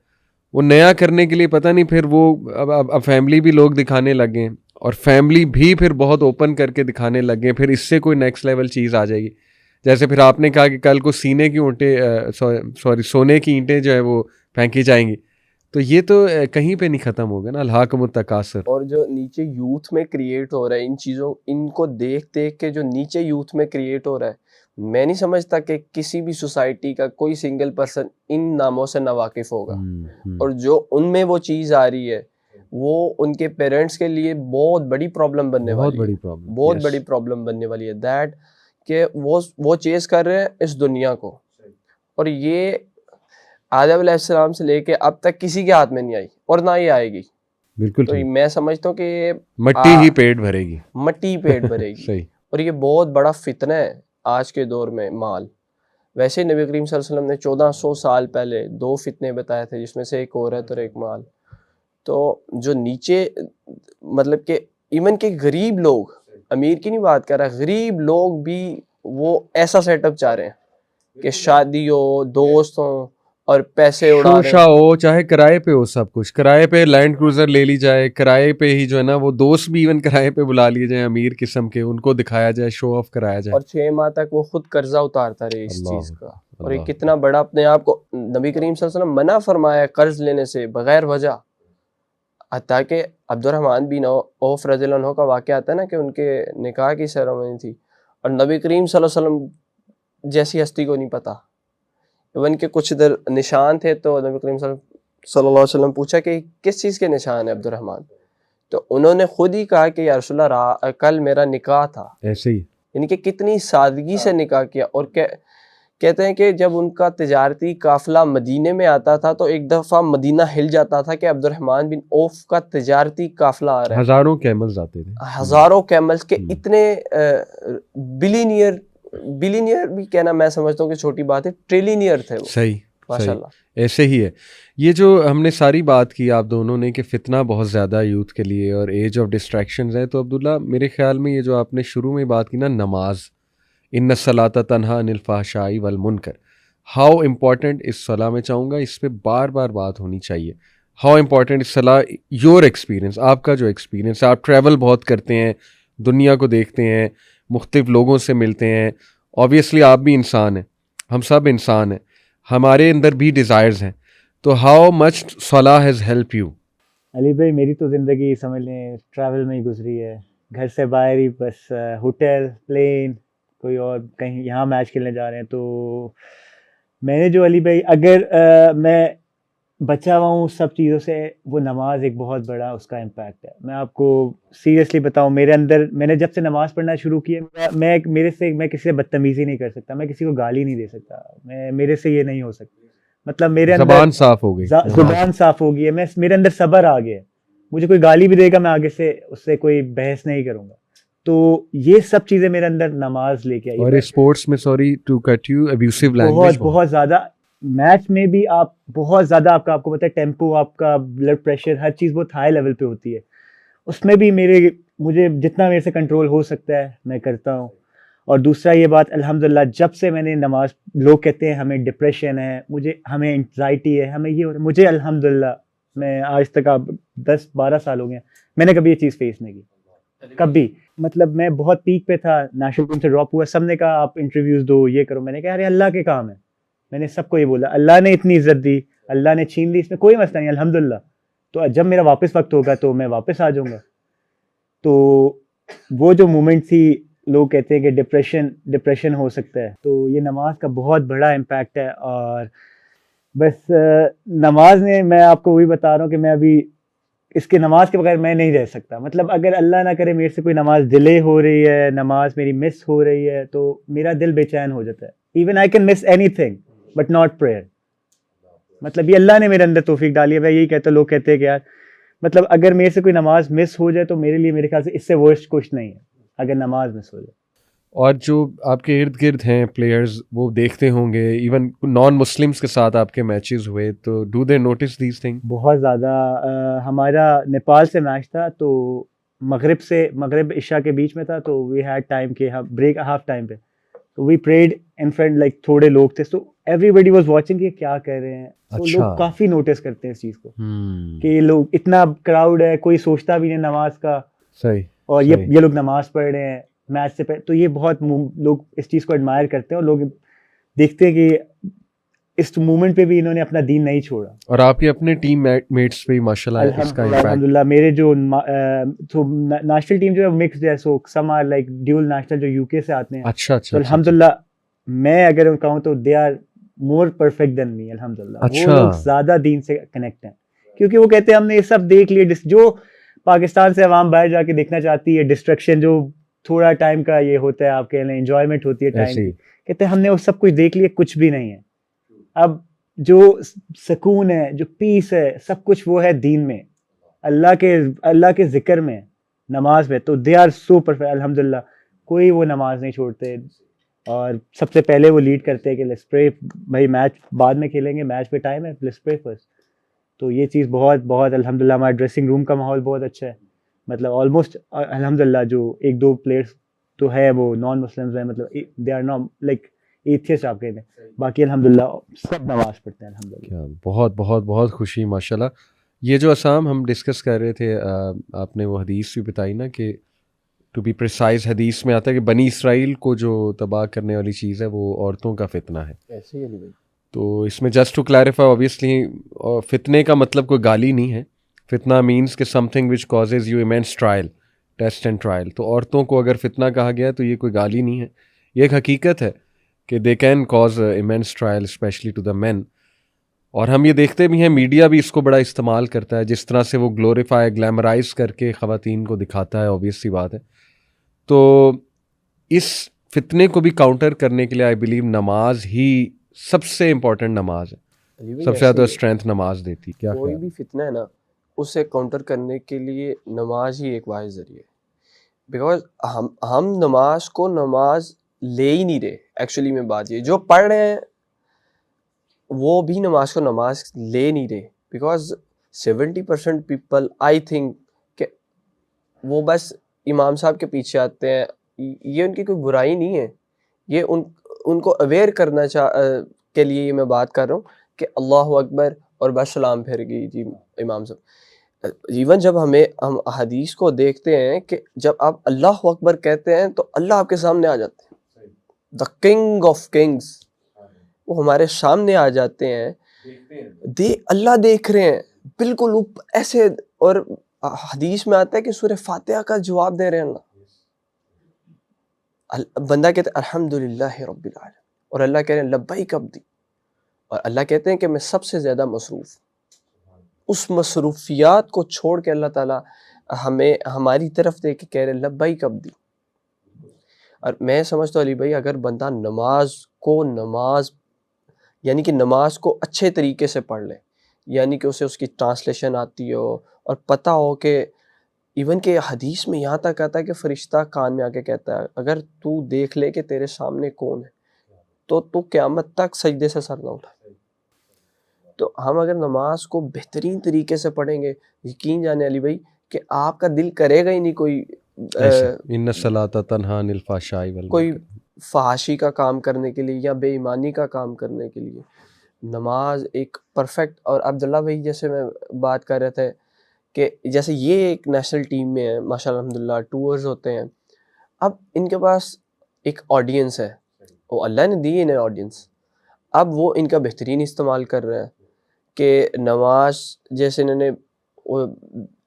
वो नया करने के लिए पता नहीं फिर वो अब फैमिली भी लोग दिखाने लगे, और फैमिली भी फिर बहुत ओपन करके दिखाने लगे, फिर इससे कोई नेक्स्ट लेवल चीज़ आ जाएगी। जैसे फिर आपने कहा कि कल को सीने की ईंटें, सॉरी सोने की ईंटें जो है वो फेंकी जाएंगी, तो ये तो कहीं पे नहीं ख़त्म होगा ना, अल्हाकुमुत तकासुर। और जो नीचे यूथ में क्रिएट हो रहा है इन चीज़ों, इनको देख देख के जो नीचे यूथ में क्रिएट हो रहा है, मैं नहीं समझता कि किसी भी सोसाइटी का कोई सिंगल पर्सन इन नामों से नावाकिफ होगा। और जो उनमें वो चीज़ आ रही है वो उनके पेरेंट्स के लिए बहुत बड़ी प्रॉब्लम बनने बहुत वाली है, बड़ी प्रॉब्लम, बहुत बड़ी प्रॉब्लम बनने वाली है, दैट कि वो चेस कर रहे हैं इस दुनिया को, और ये आदम अलैहिस्सलाम से लेके अब तक किसी के हाथ में नहीं आई और ना ही आएगी। बिल्कुल तो ठीक, मैं समझता हूँ कि ये मट्टी ही पेट भरेगी। मट्टी पेट भरेगी सही, और ये बहुत बड़ा फितना है आज के दौर में माल। वैसे ही नबी करीम सल्लल्लाहु अलैहि वसल्लम ने 1400 साल पहले 2 फितने बताए थे, जिसमें से एक औरत और एक माल। तो जो नीचे मतलब कि इवन के गरीब लोग, अमीर की नहीं बात कर रहा, गरीब लोग भी वो ऐसा सेटअप चाह रहे हैं कि शादी हो, दोस्त हो और पैसे उड़ा रहे शोशा हैं। हो, चाहे किराए पे हो, सब कुछ किराए पे, लैंड क्रूजर ले ली जाए किराए पे ही, जो है ना वो दोस्त भी इवन किराए पे बुला लिए जाए अमीर किस्म के, उनको दिखाया जाए, शो ऑफ कराया जाए। और 6 माह तक वो खुद कर्जा उतारता रहे इस अल्लाह चीज का। और ये अल्लाह, कितना बड़ा अपने आप को नबी करीम सल्लल्लाहु अलैहि वसल्लम मना फरमाया कर्ज लेने से बगैर वजह। हत्ता कि अब्दुर्रहमान बिन औफ रज़ियल्लाहु अन्हु का वाक़या आता है ना कि उनके निकाह की सेरेमनी थी और नबी करीम सल्लल्लाहु अलैहि वसल्लम जैसी हस्ती को नहीं पता, इवन के कुछ इधर निशान थे, तो नबी करीम सल्लल्लाहु अलैहि वसल्लम पूछा कि किस चीज़ के निशान है अब्दुर्रहमान, तो उन्होंने खुद ही कहा कि या रसूलल्लाह कल मेरा निकाह था। ऐसे ही यानी कि कितनी सादगी से निकाह किया। और कहते हैं कि जब उनका तिजारती काफिला मदीने में आता था तो एक दफ़ा मदीना हिल जाता था कि अब्दुर्रहमान बिन औफ का तिजारती काफिला आ रहा है। हजारों कैमल्स आते थे, हजारों कैमल्स के, इतने बिलीनियर, बिलीनियर भी कहना मैं समझता हूँ कि छोटी बात है, ट्रिलियनियर थे वो, सही सही, माशाल्लाह। ऐसे ही है। ये जो हमने सारी बात की आप दोनों ने कि फितना बहुत ज़्यादा यूथ के लिए और एज ऑफ डिस्ट्रैक्शंस है, तो अब्दुल्ला मेरे ख्याल में ये जो आपने शुरू में बात की ना, नमाज, इन्न सलाता तन्हा अनिल फहशाई वल मुनकर, हाउ इम्पॉर्टेंट इस सलाह में चाहूँगा इस पे बार बार बात होनी चाहिए। हाउ इम्पॉर्टेंट इस सलाह, योर एक्सपीरियंस, आपका जो एक्सपीरियंस है, आप ट्रैवल बहुत करते हैं, दुनिया को देखते हैं, मुख्तलिफ लोगों से मिलते हैं, ऑब्वियसली आप भी इंसान हैं, हम सब इंसान हैं, हमारे अंदर भी डिज़ायर्स हैं, तो हाउ मच सलाह हैज़ हेल्प यू? अली भाई मेरी तो ज़िंदगी समझ लें ट्रैवल में ही गुजरी है, घर से बाहर ही बस, होटल, प्लेन, कोई और कहीं, यहाँ मैच खेलने जा रहे हैं। तो मैंने जो अली भाई, अगर मैं बचा हुआ हूँ सब चीज़ों से, वो नमाज एक बहुत बड़ा उसका इम्पैक्ट है। मैं आपको सीरियसली बताऊँ, मेरे अंदर, मैंने जब से नमाज पढ़ना शुरू किया, मैं किसी से बदतमीज़ी नहीं कर सकता, मैं किसी को गाली नहीं दे सकता, मेरे से ये नहीं हो सकता। मतलब मेरे अंदर ज़बान साफ हो गई, ज़ुबान साफ हो गई है, मेरे अंदर सब्र आ गया है। मुझे कोई गाली भी देगा, मैं आगे से उससे कोई बहस नहीं करूँगा। तो ये सब चीज़ें मेरे अंदर नमाज लेके आई। और स्पोर्ट्स में, sorry to cut you, abusive language बहुत ज़्यादा, मैच में भी आप बहुत ज़्यादा, आपको पता है टेम्पो, आपका ब्लड प्रेशर, हर चीज़ बहुत हाई लेवल पे होती है। उसमें भी मुझे जितना मेरे से कंट्रोल हो सकता है मैं करता हूँ। और दूसरा ये बात, अल्हम्दुलिल्लाह, जब से मैंने नमाज, लोग कहते हैं हमें डिप्रेशन है, हमें एंग्जाइटी है, हमें ये हो रहा है, मुझे अल्हम्दुलिल्लाह, मैं आज तक, आप 10-12 साल हो गए, मैंने कभी ये चीज़ फेस नहीं की कभी। मतलब मैं बहुत पीक पे था, नेशनल टीम से ड्रॉप हुआ, सबने कहा आप इंटरव्यूज़ दो, ये करो, मैंने कहा अरे अल्लाह के काम है, मैंने सबको ये बोला, अल्लाह ने इतनी इज्जत दी, अल्लाह ने छीन ली, इसमें कोई मसला नहीं, अल्हम्दुलिल्लाह। तो जब मेरा वापस वक्त होगा तो मैं वापस आ जाऊंगा। तो वो जो मोमेंट थी, लोग कहते हैं कि डिप्रेशन हो सकता है, तो ये नमाज का बहुत बड़ा इम्पैक्ट है। और बस नमाज ने, मैं आपको वही बता रहा हूँ कि मैं अभी इसके नमाज के बगैर मैं नहीं रह सकता। मतलब अगर अल्लाह ना करे मेरे से कोई नमाज डिले हो रही है, नमाज मेरी मिस हो रही है, तो मेरा दिल बेचैन हो जाता है। Even I can miss anything but not prayer. मतलब ये अल्लाह ने मेरे अंदर तौफीक डाली है। मैं यही कहता, लोग कहते हैं कि यार मतलब अगर मेरे से कोई नमाज मिस हो जाए तो मेरे लिए, मेरे ख्याल से इससे वर्स्ट कुछ नहीं है अगर नमाज मिस हो जाए। और जो आपके इर्द गिर्द हैं प्लेयर्स, वो देखते होंगे, इवन नॉन मुस्लिम्स के साथ आपके मैचेस हुए, तो do they notice these thing? बहुत ज़्यादा। हमारा नेपाल से मैच था, तो मगरिब इशा के बीच में था, तो वी हैड टाइम के हम ब्रेक हाफ टाइम पे, तो we prayed in front, like थोड़े लोग थे, तो एवरीबडी वाज वाचिंग कि क्या कर रहे हैं। तो अच्छा। लोग काफ़ी नोटिस करते हैं इस चीज़ को कि ये लोग, इतना क्राउड है, कोई सोचता भी नहीं नमाज का, सही। और सही। ये लोग नमाज पढ़ रहे हैं मैच से पहले। तो ये बहुत लोग इस चीज़ को एडमायर करते हैं, और लोग देखते हैं कि इस मूवमेंट पे भी इन्होंने अपना दीन नहीं छोड़ा। और आपके अपने टीम मेट्स पे माशाल्लाह इसका इम्पैक्ट। अल्हम्दुलिल्लाह मेरे जो तो नेशनल टीम जो है मिक्स है, so some are like dual national, जो यूके से आते हैं। अच्छा अच्छा। तो अल्हम्दुलिल्लाह मैं अगर कहूँ तो they are more perfect than me. अल्हम्दुलिल्लाह अच्छा। वो लोग ज्यादा दीन से कनेक्ट हैं, क्योंकि वो कहते हैं हमने ये सब देख लिए, जो पाकिस्तान से अवाम बाहर जाके देखना चाहती है, डिस्ट्रैक्शन जो थोड़ा टाइम का ये होता है, आपके लिए एंजॉयमेंट होती है टाइम की, कहते हैं हमने वो सब कुछ देख लिया, कुछ भी नहीं है। अब जो सुकून है, जो पीस है, सब कुछ वो है दीन में, अल्लाह के जिक्र में, नमाज में। तो दे आर सो परफेक्ट अल्हम्दुलिल्लाह। कोई वो नमाज नहीं छोड़ते, और सबसे पहले वो लीड करते हैं कि लेट्स प्रे, भाई मैच बाद में खेलेंगे, मैच पे टाइम है, लेट्स प्रे फर्स्ट। तो ये चीज़ बहुत बहुत अल्हम्दुलिल्लाह, हमारे ड्रेसिंग रूम का माहौल बहुत अच्छा है। मतलब ऑलमोस्ट अल्हम्दुलिल्लाह जो एक दो प्लेयर्स तो है वो नॉन मुस्लिम्स हैं, मतलब they are not like atheist आप कहते हैं, बाकी अल्हम्दुलिल्लाह सब नमाज पढ़ते हैं अल्हम्दुलिल्लाह। बहुत बहुत बहुत खुशी माशाल्लाह। ये जो असाम हम डिस्कस कर रहे थे, आपने वो हदीस भी बताई ना कि टू बी प्रिसाइज हदीस में आता है कि बनी इसराइल को जो तबाह करने वाली चीज़ है वो औरतों का फितना है। ऐसे ही है भाई। तो इसमें जस्ट टू क्लैरिफाई, ऑब्वियसली फितने का मतलब कोई गाली नहीं है। फितना मीन्स कि something which causes you immense trial, test and trial. तो औरतों को अगर फितना कहा गया है तो ये कोई गाली नहीं है, ये एक हकीकत है कि they can cause immense trial specially to the men. और हम ये देखते भी हैं, मीडिया भी इसको बड़ा इस्तेमाल करता है, जिस तरह से वो ग्लोरीफाई ग्लैमराइज करके ख़वातीन को दिखाता है, ऑब्वियस सी बात है। तो इस फितने को भी काउंटर करने के लिए आई बिलीव नमाज ही सबसे इम्पोर्टेंट नमाज है, सबसे ज़्यादा स्ट्रेंथ नमाज देती। क्या कोई भी फितना है ना, उसे काउंटर करने के लिए नमाज ही एक वाहिद ज़रिया है। बिकॉज हम नमाज को नमाज ले ही नहीं रहे। एक्चुअली में बात ये, जो पढ़ रहे हैं वो भी नमाज को नमाज ले नहीं रहे। बिकॉज 70% पीपल आई थिंक कि वो बस इमाम साहब के पीछे आते हैं। ये उनकी कोई बुराई नहीं है, ये उनको अवेयर करना के लिए ये मैं बात कर रहा हूँ कि अल्लाह अकबर और बस सलाम फिर गई जी इमाम साहब। इवन जब हम हदीस को देखते हैं कि जब आप अल्लाह अकबर कहते हैं तो अल्लाह आपके सामने आ जाते हैं, द किंग ऑफ किंग्स, वो हमारे सामने आ जाते हैं। अल्लाह देख रहे हैं बिल्कुल ऐसे। और हदीस में आता है कि सूरह फातिहा का जवाब दे रहे हैं अल्लाह। बंदा कहते हैं अल्हम्दुलिल्लाह रब्बिल आलमीन, और अल्लाह कह रहे हैं लब्बैक अब्दी, और अल्लाह कहते हैं कि मैं सबसे ज़्यादा मसरूफ़। उस मसरूफियात को छोड़ के अल्लाह ताला हमें हमारी तरफ देख के कह रहे हैं लब्बैक अब्दी। और मैं समझता हूँ अली भाई, अगर बंदा नमाज यानी कि नमाज को अच्छे तरीके से पढ़ ले, यानी कि उसे उसकी ट्रांसलेशन आती हो और पता हो कि इवन के हदीस में यहाँ तक आता है कि फरिश्ता कान में आके कहता है अगर तू देख ले कि तेरे सामने कौन है तो तू क़यामत तक सजदे से सर ना उठा। तो हम अगर नमाज को बेहतरीन तरीके से पढ़ेंगे, यकीन जाने अली भाई कि आपका दिल करेगा ही नहीं इन्ना सलाता तन्हा अनिल फ़हशाई वल कोई मुनकर, फहाशी का काम करने के लिए या बेईमानी का काम करने के लिए। नमाज एक परफेक्ट। और अब्दुल्ला भाई जैसे मैं बात कर रहे थे कि जैसे ये एक नेशनल टीम में है माशाल्लाह अल्हम्दुलिल्लाह, टूर्स होते हैं। अब इनके पास एक ऑडियंस है, वो अल्लाह ने दी इन्हें ऑडियंस। अब वो इनका बेहतरीन इस्तेमाल कर रहे हैं कि नमाज जैसे इन्होंने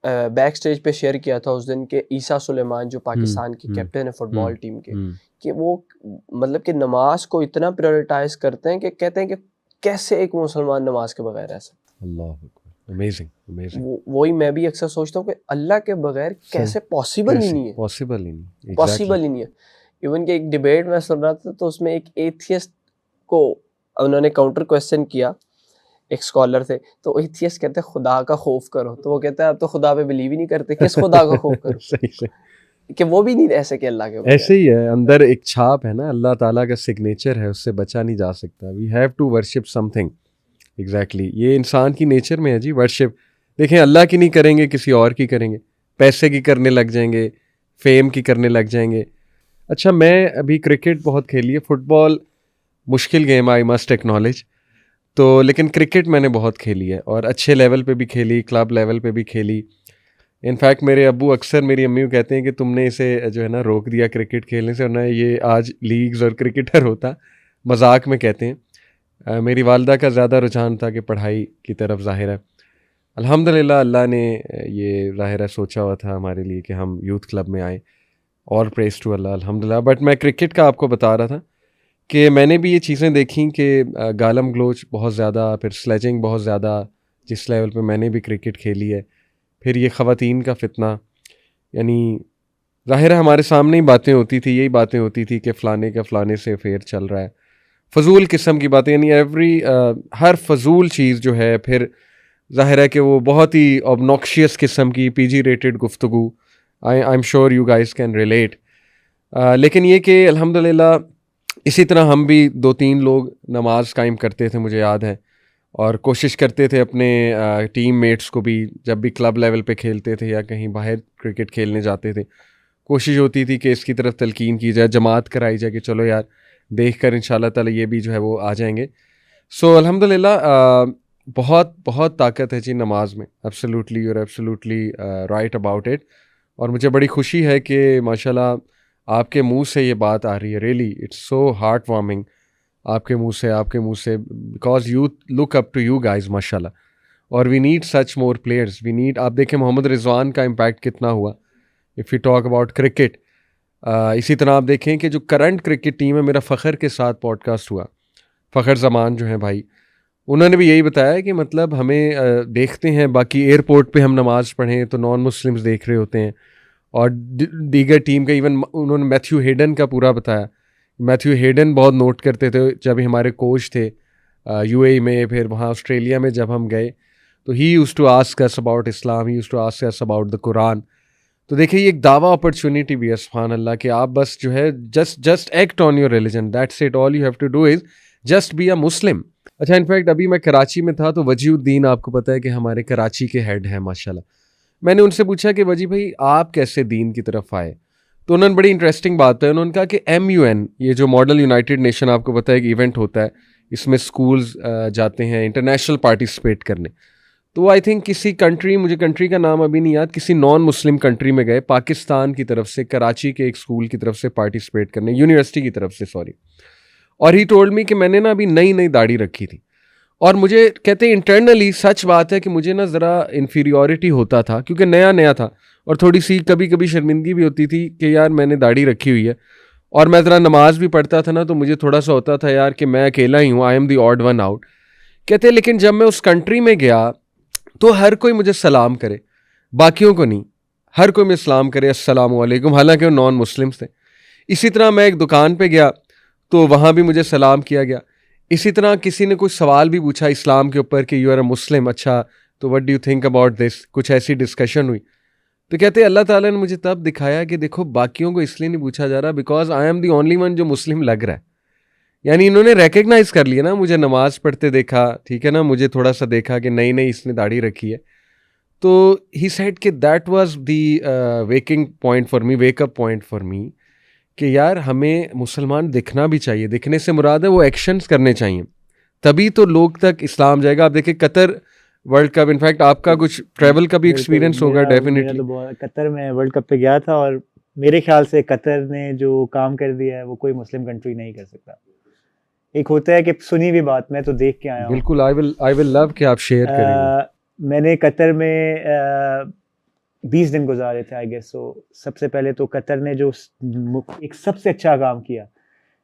बैक स्टेज पे शेयर किया था उस दिन के ईसा सुलेमान जो पाकिस्तान की कैप्टन है फुटबॉल टीम के, कि वो मतलब कि नमाज को इतना प्रायोरिटाइज करते हैं कि कहते हैं कि कैसे एक मुसलमान नमाज के बगैर रह सकता। अल्लाह अकबर। Amazing amazing. वही मैं भी अक्सर सोचता हूँ कि अल्लाह के बगैर कैसे पॉसिबल ही नहीं है, पॉसिबल ही नहीं, पॉसिबल ही नहीं है। इवन कि एक डिबेट मैं सुन रहा था तो उसमें एक एथियस्ट को उन्होंने काउंटर क्वेश्चन किया, एक स्कॉलर थे, तो एथियस्ट कहते हैं खुदा का खौफ करो, तो वो कहते हैं आप तो खुदा पे बिलीव ही नहीं करते, किस खुदा का खौफ करो? सही सही। कि वो भी नहीं ऐसे कि अल्लाह के बगैर। ऐसे ही है, अंदर एक छाप है ना, अल्लाह ताला का सिग्नेचर है, उससे बचा नहीं जा सकता। We have to worship something. Exactly, ये इंसान की नेचर में है जी, वर्शिप। देखें, अल्लाह की नहीं करेंगे किसी और की करेंगे, पैसे की करने लग जाएंगे, फेम की करने लग जाएंगे। अच्छा, मैं अभी क्रिकेट बहुत खेली है, फुटबॉल मुश्किल गेम, आई मस्ट एक्नॉलेज, तो लेकिन क्रिकेट मैंने बहुत खेली है और अच्छे लेवल पे भी खेली, क्लब लेवल पे भी खेली। इनफैक्ट मेरे अब्बू अक्सर मेरी अम्मी को कहते हैं कि तुमने इसे जो है ना रोक दिया क्रिकेट खेलने से, वरना ये आज लीग्स और क्रिकेटर होता। मजाक में कहते हैं। मेरी वालदा का ज़्यादा रुझान था कि पढ़ाई की तरफ, ज़ाहिर है अल्हम्दुलिल्लाह अल्लाह ने ये ज़ाहिर है सोचा हुआ था हमारे लिए कि हम यूथ क्लब में आए, और प्रेस टू अल्लाह अल्हम्दुलिल्लाह। बट मैं क्रिकेट का आपको बता रहा था कि मैंने भी ये चीज़ें देखी कि गालम ग्लोच बहुत ज़्यादा, फिर स्लेजिंग बहुत ज़्यादा, जिस लेवल पे मैंने भी क्रिकेट खेली है। फिर ये ख़वातीन का फितना, यानी ज़ाहिर है हमारे सामने ही बातें होती थी, यही बातें होती थी कि फ़लाने का फ़लाने से अफेयर चल रहा है, फजूल किस्म की बातें, यानी हर फजूल चीज़ जो है, फिर ज़ाहिर है कि वो बहुत ही ऑबनॉक्शियस किस्म की PG रेटेड गुफ्तगू। I am sure you guys can relate. लेकिन ये कि अल्हम्दुलिल्लाह इसी तरह हम भी 2-3 लोग नमाज कायम करते थे, मुझे याद है, और कोशिश करते थे अपने टीम मेट्स को भी, जब भी क्लब लेवल पे खेलते थे या कहीं बाहर क्रिकेट खेलने जाते थे, कोशिश होती थी कि इसकी तरफ तलकीन की जाए, जमात कराई जाए कि चलो यार देख कर इंशाल्लाह ताला ये भी जो है वो आ जाएंगे। सो अल्हम्दुलिल्लाह बहुत बहुत ताकत है जी नमाज में। Absolutely, you are absolutely right about it. और मुझे बड़ी खुशी है कि माशाल्लाह आपके मुंह से ये बात आ रही है। Really it's so heart warming, आपके मुंह से, because you look up to you guys माशाल्लाह। और we need such more players, we need. आप देखें मोहम्मद रिजवान का इम्पैक्ट कितना हुआ, if you talk about cricket. इसी तरह आप देखें कि जो करंट क्रिकेट टीम है, मेरा फ़खर के साथ पॉडकास्ट हुआ, फ़खर ज़मान जो है भाई, उन्होंने भी यही बताया कि मतलब हमें देखते हैं बाकी एयरपोर्ट पे हम नमाज़ पढ़ें तो नॉन मुस्लिम्स देख रहे होते हैं, और दीगर टीम का, इवन उन्होंने मैथ्यू हेडन का पूरा बताया। मैथ्यू हेडन बहुत नोट करते थे जब हमारे कोच थे UAE में, फिर वहाँ ऑस्ट्रेलिया में जब हम गए, तो he used to ask us about Islam, he used to ask us about the Quran. तो देखिए ये एक दावा अपॉर्चुनिटी भी है, सुभान अल्लाह, कि आप बस जो है just act on your religion, that's it, all you have to do is just be a Muslim. अच्छा, इनफैक्ट अभी मैं कराची में था, तो वजीउद्दीन आपको पता है कि हमारे कराची के हेड हैं माशाल्लाह। मैंने उनसे पूछा कि वजी भाई आप कैसे दीन की तरफ आए, तो उन्होंने बड़ी इंटरेस्टिंग बात है, उन्होंने कहा कि MUN, ये जो मॉडल यूनाइटेड नेशन आपको पता है कि इवेंट होता है, इसमें स्कूल्स जाते हैं इंटरनेशनल पार्टिसिपेट करने। तो आई थिंक किसी कंट्री, मुझे कंट्री का नाम अभी नहीं याद, किसी नॉन मुस्लिम कंट्री में गए, पाकिस्तान की तरफ से, कराची के एक स्कूल की तरफ से पार्टिसिपेट करने, यूनिवर्सिटी की तरफ से, सॉरी। और ही टोल्ड मी कि मैंने ना अभी नई नई दाढ़ी रखी थी, और मुझे कहते इंटरनली सच बात है कि मुझे ना ज़रा इन्फीरियॉरिटी होता था, क्योंकि नया नया था, और थोड़ी सी कभी कभी शर्मिंदगी भी होती थी कि यार मैंने दाढ़ी रखी हुई है। और मैं ज़रा नमाज भी पढ़ता था ना, तो मुझे थोड़ा सा होता था यार कि मैं अकेला ही हूँ, I am the odd one out. कहते लेकिन जब मैं उस कंट्री में गया तो हर कोई मुझे सलाम करे, बाकियों को नहीं, हर कोई मुझे सलाम करे, अस्सलाम वालेकुम, हालांकि वो नॉन मुस्लिम्स थे। इसी तरह मैं एक दुकान पे गया तो वहाँ भी मुझे सलाम किया गया। इसी तरह किसी ने कुछ सवाल भी पूछा इस्लाम के ऊपर कि यू आर अ मुस्लिम, अच्छा तो what do you think about this, कुछ ऐसी डिस्कशन हुई। तो कहते अल्लाह ताला ने मुझे तब दिखाया कि देखो बाकियों को इसलिए नहीं पूछा जा रहा because I am the only one जो मुस्लिम लग रहा है। यानी इन्होंने रिकग्नाइज कर लिया ना, मुझे नमाज पढ़ते देखा, ठीक है ना, मुझे थोड़ा सा देखा कि नई नई इसने दाढ़ी रखी है। तो ही सेड कि that was the waking point for me, wake up point for me, कि यार हमें मुसलमान दिखना भी चाहिए। दिखने से मुराद है वो एक्शंस करने चाहिए, तभी तो लोग तक इस्लाम जाएगा। आप देखिए कतर वर्ल्ड कप, इनफैक्ट आपका कुछ ट्रैवल का भी एक्सपीरियंस होगा डेफिनेटली। तो कतर में वर्ल्ड कप पे गया था, और मेरे ख्याल से कतर ने जो काम कर दिया है वो कोई मुस्लिम कंट्री नहीं कर सकता। एक होता है कि सुनी हुई बात, मैं तो देख के आया हूँ। बिल्कुल, आई विल लव कि आप शेयर करेंगे। मैंने कतर में 20 दिन गुजारे थे आई गेस। सो सबसे पहले तो कतर ने जो एक सबसे अच्छा काम किया,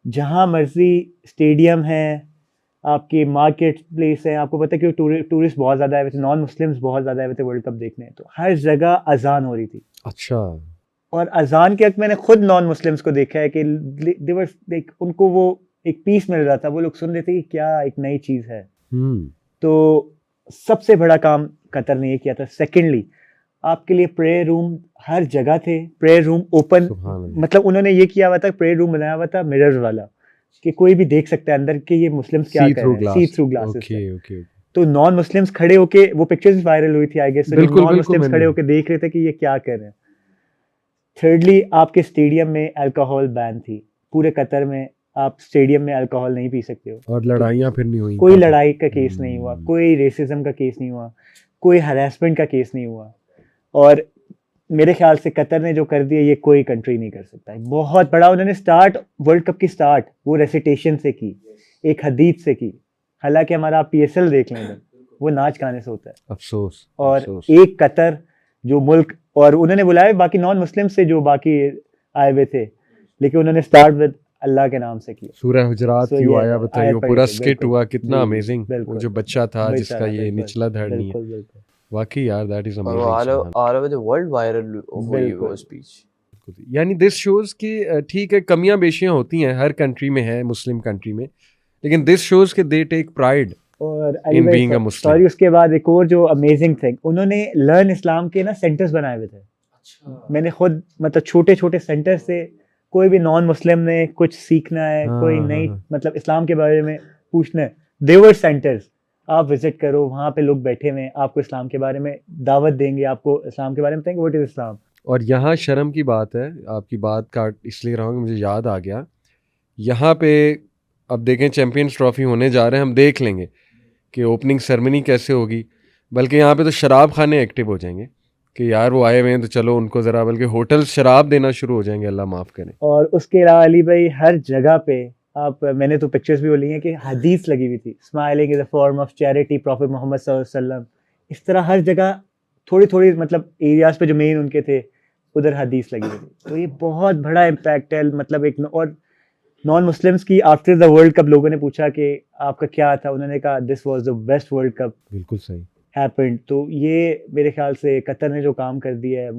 जहाँ मर्जी स्टेडियम है, आपकी मार्केट प्लेस है, आपको पता है कि टूरिस्ट बहुत ज़्यादा आए हुए थे, नॉन मुस्लिम्स बहुत ज़्यादा आए हुए थे वर्ल्ड कप देखने, तो हर जगह अजान हो रही थी। अच्छा। और अजान के वक्त मैंने खुद नॉन मुस्लिम्स को देखा है कि देवर लाइक उनको वो एक पीस मिल रहा था, वो लोग सुन रहे थे कि क्या एक नई चीज़ है। तो सबसे बड़ा काम कतर ने ये किया था। सेकेंडली, आपके लिए प्रेयर रूम हर जगह थे, प्रेयर रूम ओपन, सुभान अल्लाह। मतलब उन्होंने ये किया हुआ था, प्रेयर रूम बनाया हुआ था मिरर वाला, कि कोई भी देख सकता है अंदर कि ये मुस्लिम्स क्या सी कर थ्रू रहे हैं, ग्लास। सी थ्रू ग्लासेस ओके से। ओके। तो नॉन मुस्लिम्स खड़े होके, वो पिक्चर्स वायरल हुई थी आई गेस, बिल्कुल, नॉन बिल्कुल, मुस्लिम्स मैंने- खड़े होके देख रहे थे कि ये क्या कर रहे हैं। थर्डली, आपके स्टेडियम में अल्कोहल बैन थी, पूरे कतर में आप स्टेडियम में अल्कोहल नहीं पी सकते हो। और लड़ाइयाँ फिर नहीं हुई कोई काफी। लड़ाई का केस नहीं हुआ, कोई रेसिज्म का केस नहीं हुआ, कोई हरासमेंट का केस नहीं हुआ। और मेरे ख्याल से कतर ने जो कर दिया ये कोई कंट्री नहीं कर सकता है। बहुत बड़ा उन्होंने स्टार्ट, वर्ल्ड कप की स्टार्ट वो रेसिटेशन से की, एक हदीस से की। हालांकि हमारा आप PSL देख लें इधर, वो नाच गाने से होता है। अफसोस। और अफसोस। एक कतर जो मुल्क, और उन्होंने बुलाया बाकी नॉन मुस्लिम से जो बाकी आए हुए थे, लेकिन उन्होंने स्टार्ट विद अल्लाह के नाम से किया। सूरह हुजरात So, की वो ये आया बताइए, आयत वो पढ़ी पूरा थी, स्किट बिल्कुल। हुआ, कितना जी, अमेजिंग। वो बिल्कुल। जो बच्चा था जिसका बेचारा, ये बिल्कुल, निचला धड़ नहीं है। बिल्कुल बिल्कुल वाकई यार, दैट इज और वो amazing. All over the world viral हुई बिल्कुल। वो स्पीच। यानी दिस शोज कि ठीक है, कमियां बेशियां होती हैं, हर कंट्री में है, मुस्लिम कंट्री में, लेकिन दिस शोज के दे टेक प्राइड और in being a Muslim. Sorry, उसके बाद एक और जो अमेजिंग थिंग, उन्होंने लर्न इस्लाम के ना सेंटर्स बनाए हुए थे। मैंने खुद मतलब छोटे छोटे सेंटर से, कोई भी नॉन मुस्लिम ने कुछ सीखना है, हाँ, कोई हाँ, नई हाँ। मतलब इस्लाम के बारे में पूछना है, देवर सेंटर्स आप विजिट करो, वहाँ पे लोग बैठे हुए हैं, आपको इस्लाम के बारे में दावत देंगे, आपको इस्लाम के बारे में बताएंगे व्हाट इज इस्लाम। और यहाँ शर्म की बात है, आपकी बात काट इसलिए रहा हूँ कि मुझे याद आ गया, यहाँ पे अब देखें चैंपियंस ट्रॉफी होने जा रहे हैं, हम देख लेंगे कि ओपनिंग सेरेमनी कैसे होगी, बल्कि यहाँ पे तो शराब खाने एक्टिव हो जाएंगे कि यार वो आए हुए हैं तो चलो उनको ज़रा, बल्कि होटल शराब देना शुरू हो जाएंगे, अल्लाह माफ़ करें। और उसके अलावा अली भाई, हर जगह पे आप, मैंने तो पिक्चर्स भी वो ली हैं कि हदीस लगी हुई थी, smiling is a form of charity, prophet Muhammad सल्लल्लाहु अलैहि वसल्लम। इस तरह हर जगह थोड़ी थोड़ी मतलब एरियाज पे जो मेन उनके थे उधर हदीस लगी हुई थी। तो ये बहुत बड़ा इम्पैक्ट है, मतलब एक। और नॉन मुस्लिम्स की आफ्टर द वर्ल्ड कप लोगों ने पूछा कि आपका क्या था, उन्होंने कहा this was the best world cup बिल्कुल सही। हैपेंड। तो ये मेरे ख्याल से कतर ने जो काम कर दिया है,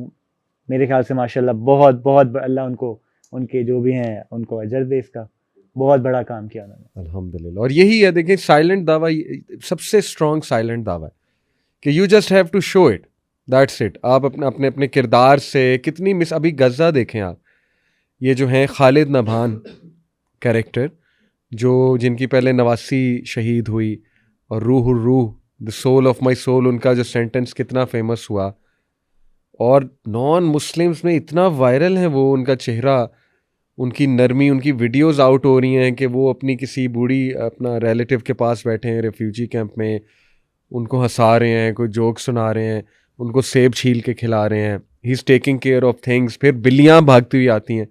मेरे ख्याल से माशाल्लाह बहुत बहुत अल्लाह उनको, उनके जो भी हैं उनको अजर दे, इसका बहुत बड़ा काम किया उन्होंने। अल्हम्दुलिल्लाह। और यही है, देखिए साइलेंट दावा सबसे स्ट्रॉन्ग साइलेंट दावा है कि you just have to show it, that's it. आप अपने अपने अपने किरदार से कितनी मिस, अभी गज़ा देखें आप, ये जो हैं खालिद नभान कैरेक्टर, जो जिनकी पहले नवासी शहीद हुई, और रूह the soul of my soul, उनका जो सेंटेंस कितना फेमस हुआ, और नॉन मुस्लिम्स में इतना वायरल है वो, उनका चेहरा, उनकी नरमी, उनकी वीडियोस आउट हो रही हैं कि वो अपनी किसी बूढ़ी अपना रिलेटिव के पास बैठे हैं रेफ्यूजी कैंप में, उनको हंसा रहे हैं, कोई जोक सुना रहे हैं, उनको सेब छील के खिला रहे हैं, he is taking care of things. फिर बिल्लियाँ भागती हुई आती हैं,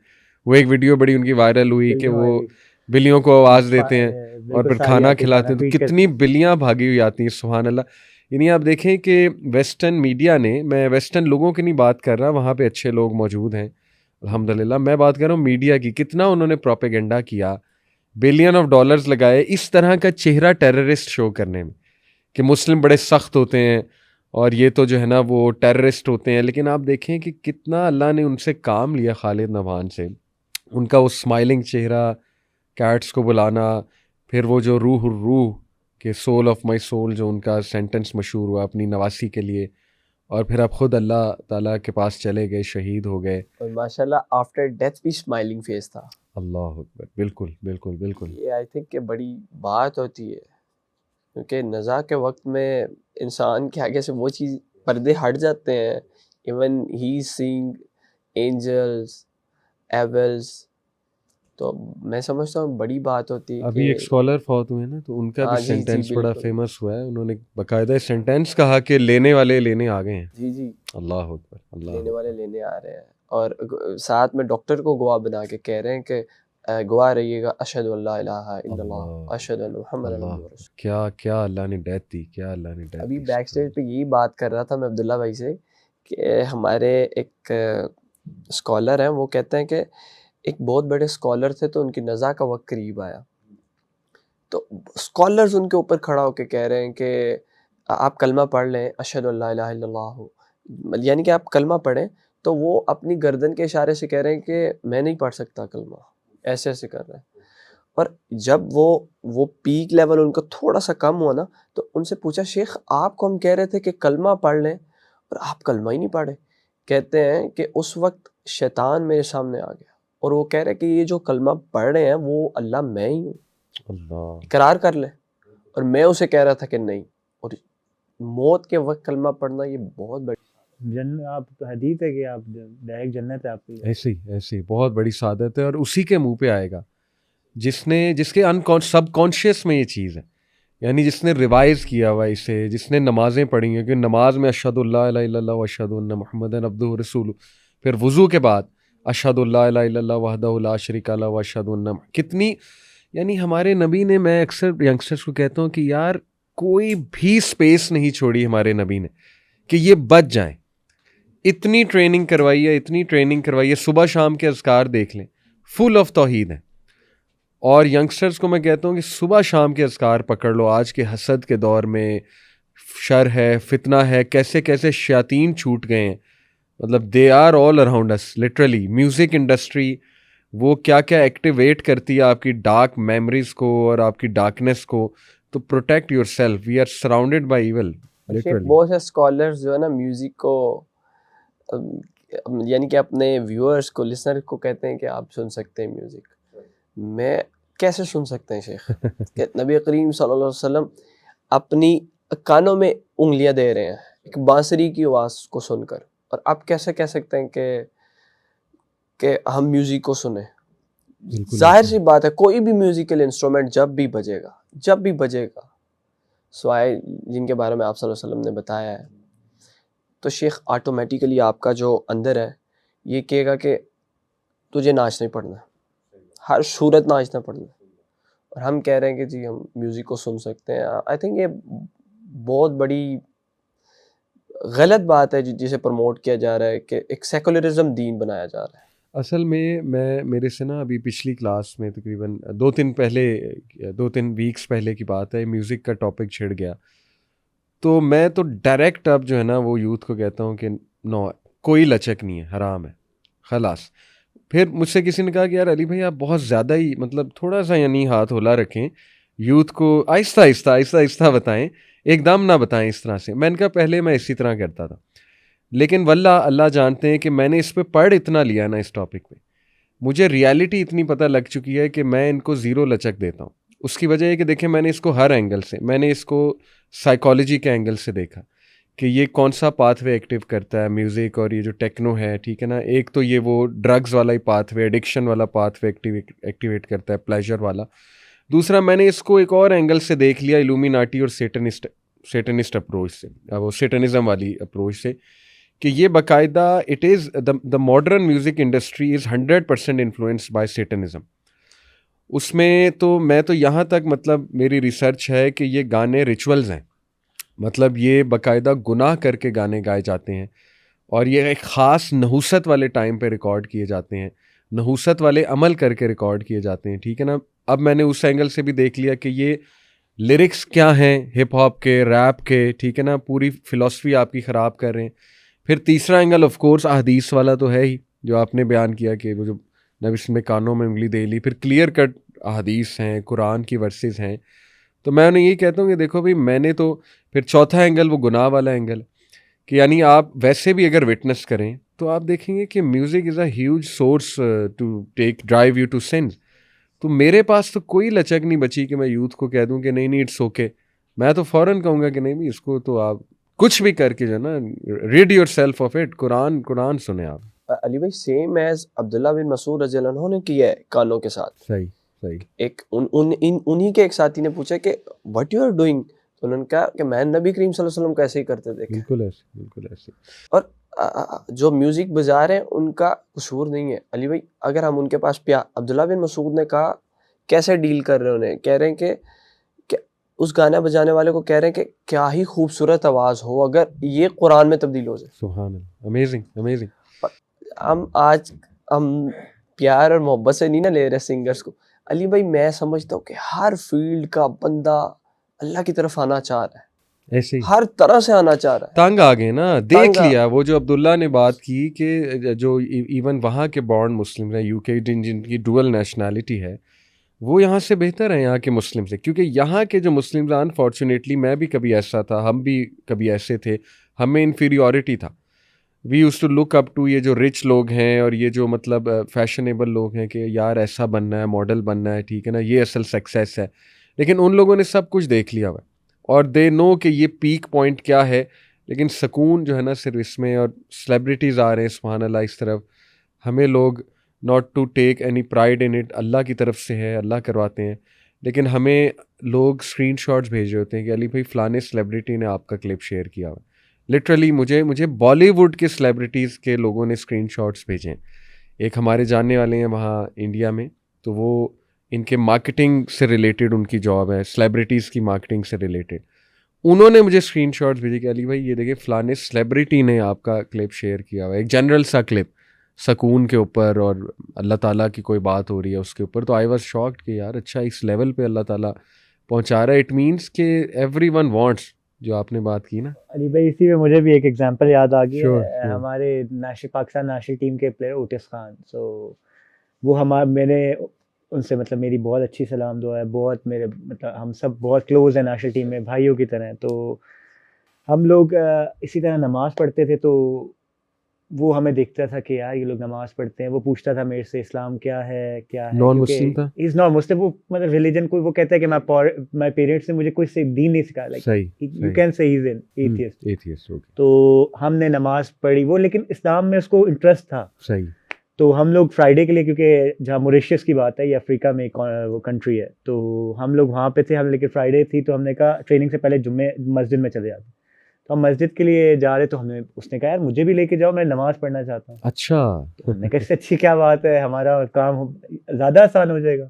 वो एक वीडियो बड़ी उनकी वायरल हुई कि वो बिल्लियों को आवाज़ देते हैं और फिर खाना खिलाते हैं, तो कितनी बिल्लियाँ भागी हुई आती हैं, सुभान अल्लाह। यानी आप देखें कि वेस्टर्न मीडिया ने, मैं वेस्टर्न लोगों की नहीं बात कर रहा, वहाँ पे अच्छे लोग मौजूद हैं अल्हम्दुलिल्लाह, मैं बात कर रहा हूँ मीडिया की, कितना उन्होंने प्रोपेगेंडा किया, बिलियन ऑफ डॉलर्स लगाए इस तरह का चेहरा टेररिस्ट शो करने में कि मुस्लिम बड़े सख्त होते हैं और ये तो जो है ना वो टेररिस्ट होते हैं। लेकिन आप देखें कि कितना अल्लाह ने उनसे काम लिया, खालिद नभान से, उनका वो स्माइलिंग चेहरा, कैट्स को बुलाना, फिर वो जो रूह के सोल ऑफ माई सोल, जो उनका सेंटेंस मशहूर हुआ अपनी नवासी के लिए, और फिर आप खुद अल्लाह ताला के पास चले गए, शहीद हो गए, और माशाल्लाह आफ्टर डेथ भी स्माइलिंग फेस था। अल्लाह अकबर। बिल्कुल बिल्कुल बिल्कुल। ये आई थिंक कि बड़ी बात होती है, क्योंकि नज़ा के वक्त में इंसान के आगे से वो चीज़, पर्दे हट जाते हैं। Even he seeing angels, evils, तो मैं समझता हूँ बड़ी बात होती है अभी एक कि स्कॉलर फौत हुए ना, तो उनका भी हाँ जी जी सेंटेंस बड़ा बिल्कुल, फेमस हुआ है, उन्होंने बाकायदा सेंटेंस कहा कि लेने वाले लेने आ गए हैं। जी जी, अल्लाह अकबर, अल्लाह लेने वाले अकबर। लेने आ रहे हैं। और साथ में डॉक्टर को गवाह बना के कह रहे हैं कि गवाह रहिएगा, अशहदु अल्ला इलाहा इल्लल्लाह, अल्लाह, अशहदु अन्ना मुहम्मदन अल्लाह, अब्दुहु व रसूलुहु। क्या क्या अल्लाह ने डेथ दी, क्या अल्लाह ने डेथ अभी दी। बैक स्टेज पे यही बात कर रहा था मैं अब्दुल्ला भाई से कि हमारे एक स्कॉलर हैं, वो कहते हैं कि एक बहुत बड़े स्कॉलर थे, तो उनकी नज़ा का वक्त करीब आया, तो स्कॉलर्स उनके ऊपर खड़ा होकर कह रहे हैं कि आप कलमा पढ़ लें, अशहदु अल्ला इलाहा इल्लल्लाह, यानी कि आप कलमा पढ़ें, तो वो अपनी गर्दन के इशारे से कह रहे हैं कि मैं नहीं पढ़ सकता कलमा, ऐसे ऐसे कर रहे हैं। और जब वो पीक लेवल उनका थोड़ा सा कम हुआ ना, तो उनसे पूछा, शेख आपको हम कह रहे थे कि कलमा पढ़ लें और आप कलमा ही नहीं पढ़े। कहते हैं कि उस वक्त शैतान मेरे सामने आ गया और वो कह रहे कि ये जो कलमा पढ़ रहे हैं वो अल्लाह मैं ही हूँ, अल्लाह, इकरार कर ले। और मैं उसे कह रहा था कि नहीं। और मौत के वक्त कलमा पढ़ना ये बहुत बड़ी आप हदीस है कि आप डायरेक्ट जन्नत है आपकी। ऐसी बहुत बड़ी सादत है और उसी के मुंह पे आएगा जिसके सबकॉन्शियस में ये चीज़ है, यानी जिसने रिवाइज किया हुआ इसे, जिसने नमाजें पढ़ी हैं कि नमाज में अशहदु अल्ला इलाहा इल्लल्लाह व अशहदु अन्ना मुहम्मदन अब्दुहु व रसूलुहु, फिर वज़ू के बाद अशहदु अल्ला इलाहा इल्लल्लाह वहदहु ला शरीका लहु व अशहदु अन्ना, कितनी, यानी हमारे नबी ने, मैं अक्सर यंगस्टर्स को कहता हूँ कि यार कोई भी स्पेस नहीं छोड़ी हमारे नबी ने कि ये बच जाएं। इतनी ट्रेनिंग करवाई है, सुबह शाम के अज़कार देख लें, फुल ऑफ तौहीद है। और यंगस्टर्स को मैं कहता हूँ कि सुबह शाम के अज़कार पकड़ लो। आज के हसद के दौर में शर है, फितना है, कैसे कैसे शयातीन छूट गए हैं, मतलब they are all around us literally. Music industry वो क्या क्या एक्टिवेट करती है आपकी डार्क मेमोरीज को और आपकी डार्कनेस को, तो protect yourself, we are surrounded by evil literally. बहुत से स्कॉलर्स जो है ना म्यूजिक को यानी कि अपने व्यूअर्स को, लिसनर को कहते हैं कि आप सुन सकते हैं म्यूजिक। मैं कैसे सुन सकते हैं शेख? कि नबी करीम सल्लल्लाहु अलैहि वसल्लम अपनी कानों में उंगलियां दे रहे हैं एक बांसुरी की आवाज़ को सुनकर, और आप कैसे कह सकते हैं कि हम म्यूजिक को सुने? जाहिर सी बात है, कोई भी म्यूजिकल इंस्ट्रूमेंट जब भी बजेगा स्वाय जिनके बारे में आप सल्लल्लाहु अलैहि वसल्लम ने बताया है, तो शेख ऑटोमेटिकली आपका जो अंदर है ये कहेगा कि तुझे नाच नहीं पड़ना, हर सूरत नाचना पड़ना। और हम कह रहे हैं कि जी हम म्यूज़िक को सुन सकते हैं। आई थिंक ये बहुत बड़ी गलत बात है जिसे प्रमोट किया जा रहा है कि एक सेकुलरिज्म दीन बनाया जा रहा है। असल में मेरे से ना अभी पिछली क्लास में तकरीबन 2-3 वीक्स पहले की बात है, म्यूज़िक का टॉपिक छिड़ गया, तो मैं तो डायरेक्ट अब जो है ना वो यूथ को कहता हूँ कि नो, कोई लचक नहीं है, हराम है, खलास। फिर मुझसे किसी ने कहा कि यार अली भाई आप बहुत ज़्यादा ही, मतलब थोड़ा सा यानी हाथ होला रखें, यूथ को आहिस्ता बताएं, एकदम ना बताएं इस तरह से। मैंने कहा पहले मैं इसी तरह करता था, लेकिन वल्लाह अल्लाह जानते हैं कि मैंने इस पे पढ़ इतना लिया ना इस टॉपिक पे, मुझे रियलिटी इतनी पता लग चुकी है कि मैं इनको ज़ीरो लचक देता हूँ। उसकी वजह है कि देखें, मैंने इसको हर एंगल से, मैंने इसको साइकोलॉजी के एंगल से देखा कि ये कौन सा पाथवे एक्टिव करता है म्यूज़िक, और ये जो टेक्नो है, ठीक है ना, एक तो ये वो ड्रग्स वाला ही पाथवे, एडिक्शन वाला पाथवे एक्टिवेट करता है, प्लेजर वाला। दूसरा मैंने इसको एक और एंगल से देख लिया, इल्यूमिनाटी और सेटनिस्ट अप्रोच से, वो सेटनिज़म वाली अप्रोच से, कि ये बाकायदा it is the modern music industry is 100% influenced by satanism. उसमें तो मैं तो यहाँ तक, मतलब मेरी रिसर्च है कि ये गाने रिचुअल्स हैं, मतलब ये बाकायदा गुनाह करके गाने गाए जाते हैं, और ये एक ख़ास नहुसत वाले टाइम पे रिकॉर्ड किए जाते हैं, नहुसत वाले अमल करके रिकॉर्ड किए जाते हैं, ठीक है ना। अब मैंने उस एंगल से भी देख लिया कि ये लिरिक्स क्या हैं हिप हॉप के, रैप के, ठीक है ना, पूरी फ़िलासफ़ी आपकी ख़राब कर रहे हैं। फिर तीसरा एंगल ऑफ कोर्स अहदीस वाला तो है ही, जो आपने बयान किया कि वो जो नबी में कानों में उंगली दे ली, फिर क्लियर कट अहदीस हैं, कुरान की वर्सेस हैं। तो मैं उन्हें यही कहता हूँ कि देखो भाई, मैंने तो फिर चौथा एंगल वो गुनाह वाला एंगल, कि यानी आप वैसे भी अगर विटनेस करें तो आप देखेंगे कि music is a huge source to drive you to sins. तो मेरे पास तो कोई लचक नहीं बची कि मैं यूथ को कह दूं कि नहीं इट्स ओके। मैं तो फ़ौरन कहूँगा कि नहीं भी, इसको तो आप कुछ भी करके जो है ना, read your self of it, Quran सुने आप। अली भाई सेम एज अब्दुल्ला बिन मसूद रज़ियल्लाहु अन्हु ने किया है कानों के साथ। सही। एक उन्हीं के एक साथी ने पूछा कि व्हाट यू आर डूइंग, तो उन्होंने कहा कि मैं नबी करीम सल्लल्लाहु अलैहि वसल्लम को ऐसे ही करते देखे। बिल्कुल ऐसे। और जो म्यूजिक बजा रहे हैं उनका कसूर नहीं है अली भाई। अगर हम उनके पास अब्दुल्ला बिन मसूद ने कहा कैसे डील कर रहे हैं उन्हें, कह रहे हैं कि उस गाना बजाने वाले को कह रहे हैं कि क्या ही खूबसूरत आवाज़ हो अगर ये कुरान में तब्दील हो जाए। सुभान अल्लाह, अमेजिंग। हम प्यार और मोहब्बत से नहीं ना ले रहे सिंगर्स को, अली भाई मैं समझता हूँ कि हर फील्ड का बंदा अल्लाह की तरफ आना चाह रहा है, ऐसे ही हर तरह से आना चाह रहा है। तंग आ गए ना, देख तंग आ- लिया वो जो अब्दुल्ला ने बात की कि जो इवन वहाँ के बॉर्न मुस्लिम हैं यूके जिनकी डुअल नेशनैलिटी है, वो यहाँ से बेहतर है यहाँ के मुस्लिम से, क्योंकि यहाँ के जो मुस्लिम अनफॉर्चुनेटली, मैं भी कभी ऐसा था, हम भी कभी ऐसे थे, हमें इन्फीरियोरिटी था। We use to look up to ये जो रिच लोग हैं और ये जो मतलब फैशनेबल लोग हैं कि यार ऐसा बनना है, मॉडल बनना है, ठीक है ना, ये असल सक्सेस है। लेकिन उन लोगों ने सब कुछ देख लिया हुआ है और दे नो कि ये पीक पॉइंट क्या है। लेकिन सुकून जो है ना सिर्फ इसमें, और सेलिब्रिटीज़ आ रहे हैं सुभान अल्लाह इस तरफ, हमें लोग not to take any pride in it, अल्लाह की तरफ से है, अल्लाह करवाते हैं, लेकिन हमें लोग स्क्रीनशॉट्स भेज रहे होते हैं कि अली भाई फ़लाने सेलिब्रिटी ने आपका क्लिप शेयर किया हुआ है। लिटरली मुझे बॉलीवुड के सेलिब्रिटीज़ के लोगों ने स्क्रीनशॉट्स भेजे हैं। एक हमारे जानने वाले हैं वहाँ इंडिया में, तो वो इनके मार्केटिंग से रिलेटेड उनकी जॉब है, सेलिब्रिटीज़ की मार्केटिंग से रिलेटेड। उन्होंने मुझे स्क्रीनशॉट्स भेजे कि अली भाई ये देखिए फ़लाने सेलिब्रिटी ने आपका क्लिप शेयर किया हुआ है, एक जनरल सा क्लिप सकून के ऊपर और अल्लाह ताला की कोई बात हो रही है उसके ऊपर। तो आई वाज शॉक्ड कि यार अच्छा इस लेवल पे अल्लाह ताला पहुंचा रहा है। इट मीन्स कि एवरीवन वांट्स, जो आपने बात की ना। अली भाई इसी में मुझे भी एक एग्जांपल याद आ गई Sure, है। sure. हमारे पाकिस्तान नेशनल टीम के प्लेयर ओटिस खान, सो वो मैंने उनसे मतलब मेरी बहुत अच्छी सलाम दुआ है, बहुत मेरे मतलब हम सब बहुत क्लोज हैं नेशनल टीम में, भाइयों की तरह। तो हम लोग इसी तरह नमाज़ पढ़ते थे, तो वो हमें देखता था कि यार ये लोग नमाज पढ़ते हैं। वो पूछता था मेरे से इस्लाम क्या है, क्या है, नॉन मुस्लिम था? इज नॉट मुस्लिम। वो मतलब रिलीजन को वो कहता है कि माय पेरेंट्स ने मुझे कोई से दीन नहीं सिखाया, लाइक सही you can say he is an atheist. Atheist, okay, तो हमने नमाज पढ़ी वो, लेकिन इस्लाम में उसको इंटरेस्ट था। सही। तो हम लोग फ्राइडे के लिए, क्योंकि जहाँ मॉरिशस की बात है, ये अफ्रीका में वो कंट्री है, तो हम लोग वहाँ पे थे। हम लेकिन फ्राइडे थी, तो हमने कहा ट्रेनिंग से पहले जुम्मे मस्जिद में चले जाते। तो हम मस्जिद के लिए जा रहे, तो उसने कहा यार मुझे भी लेके जाओ, मैं नमाज पढ़ना चाहता हूँ। अच्छा। तो हमने कहा इससे अच्छी क्या बात है, हमारा काम ज़्यादा आसान हो जाएगा।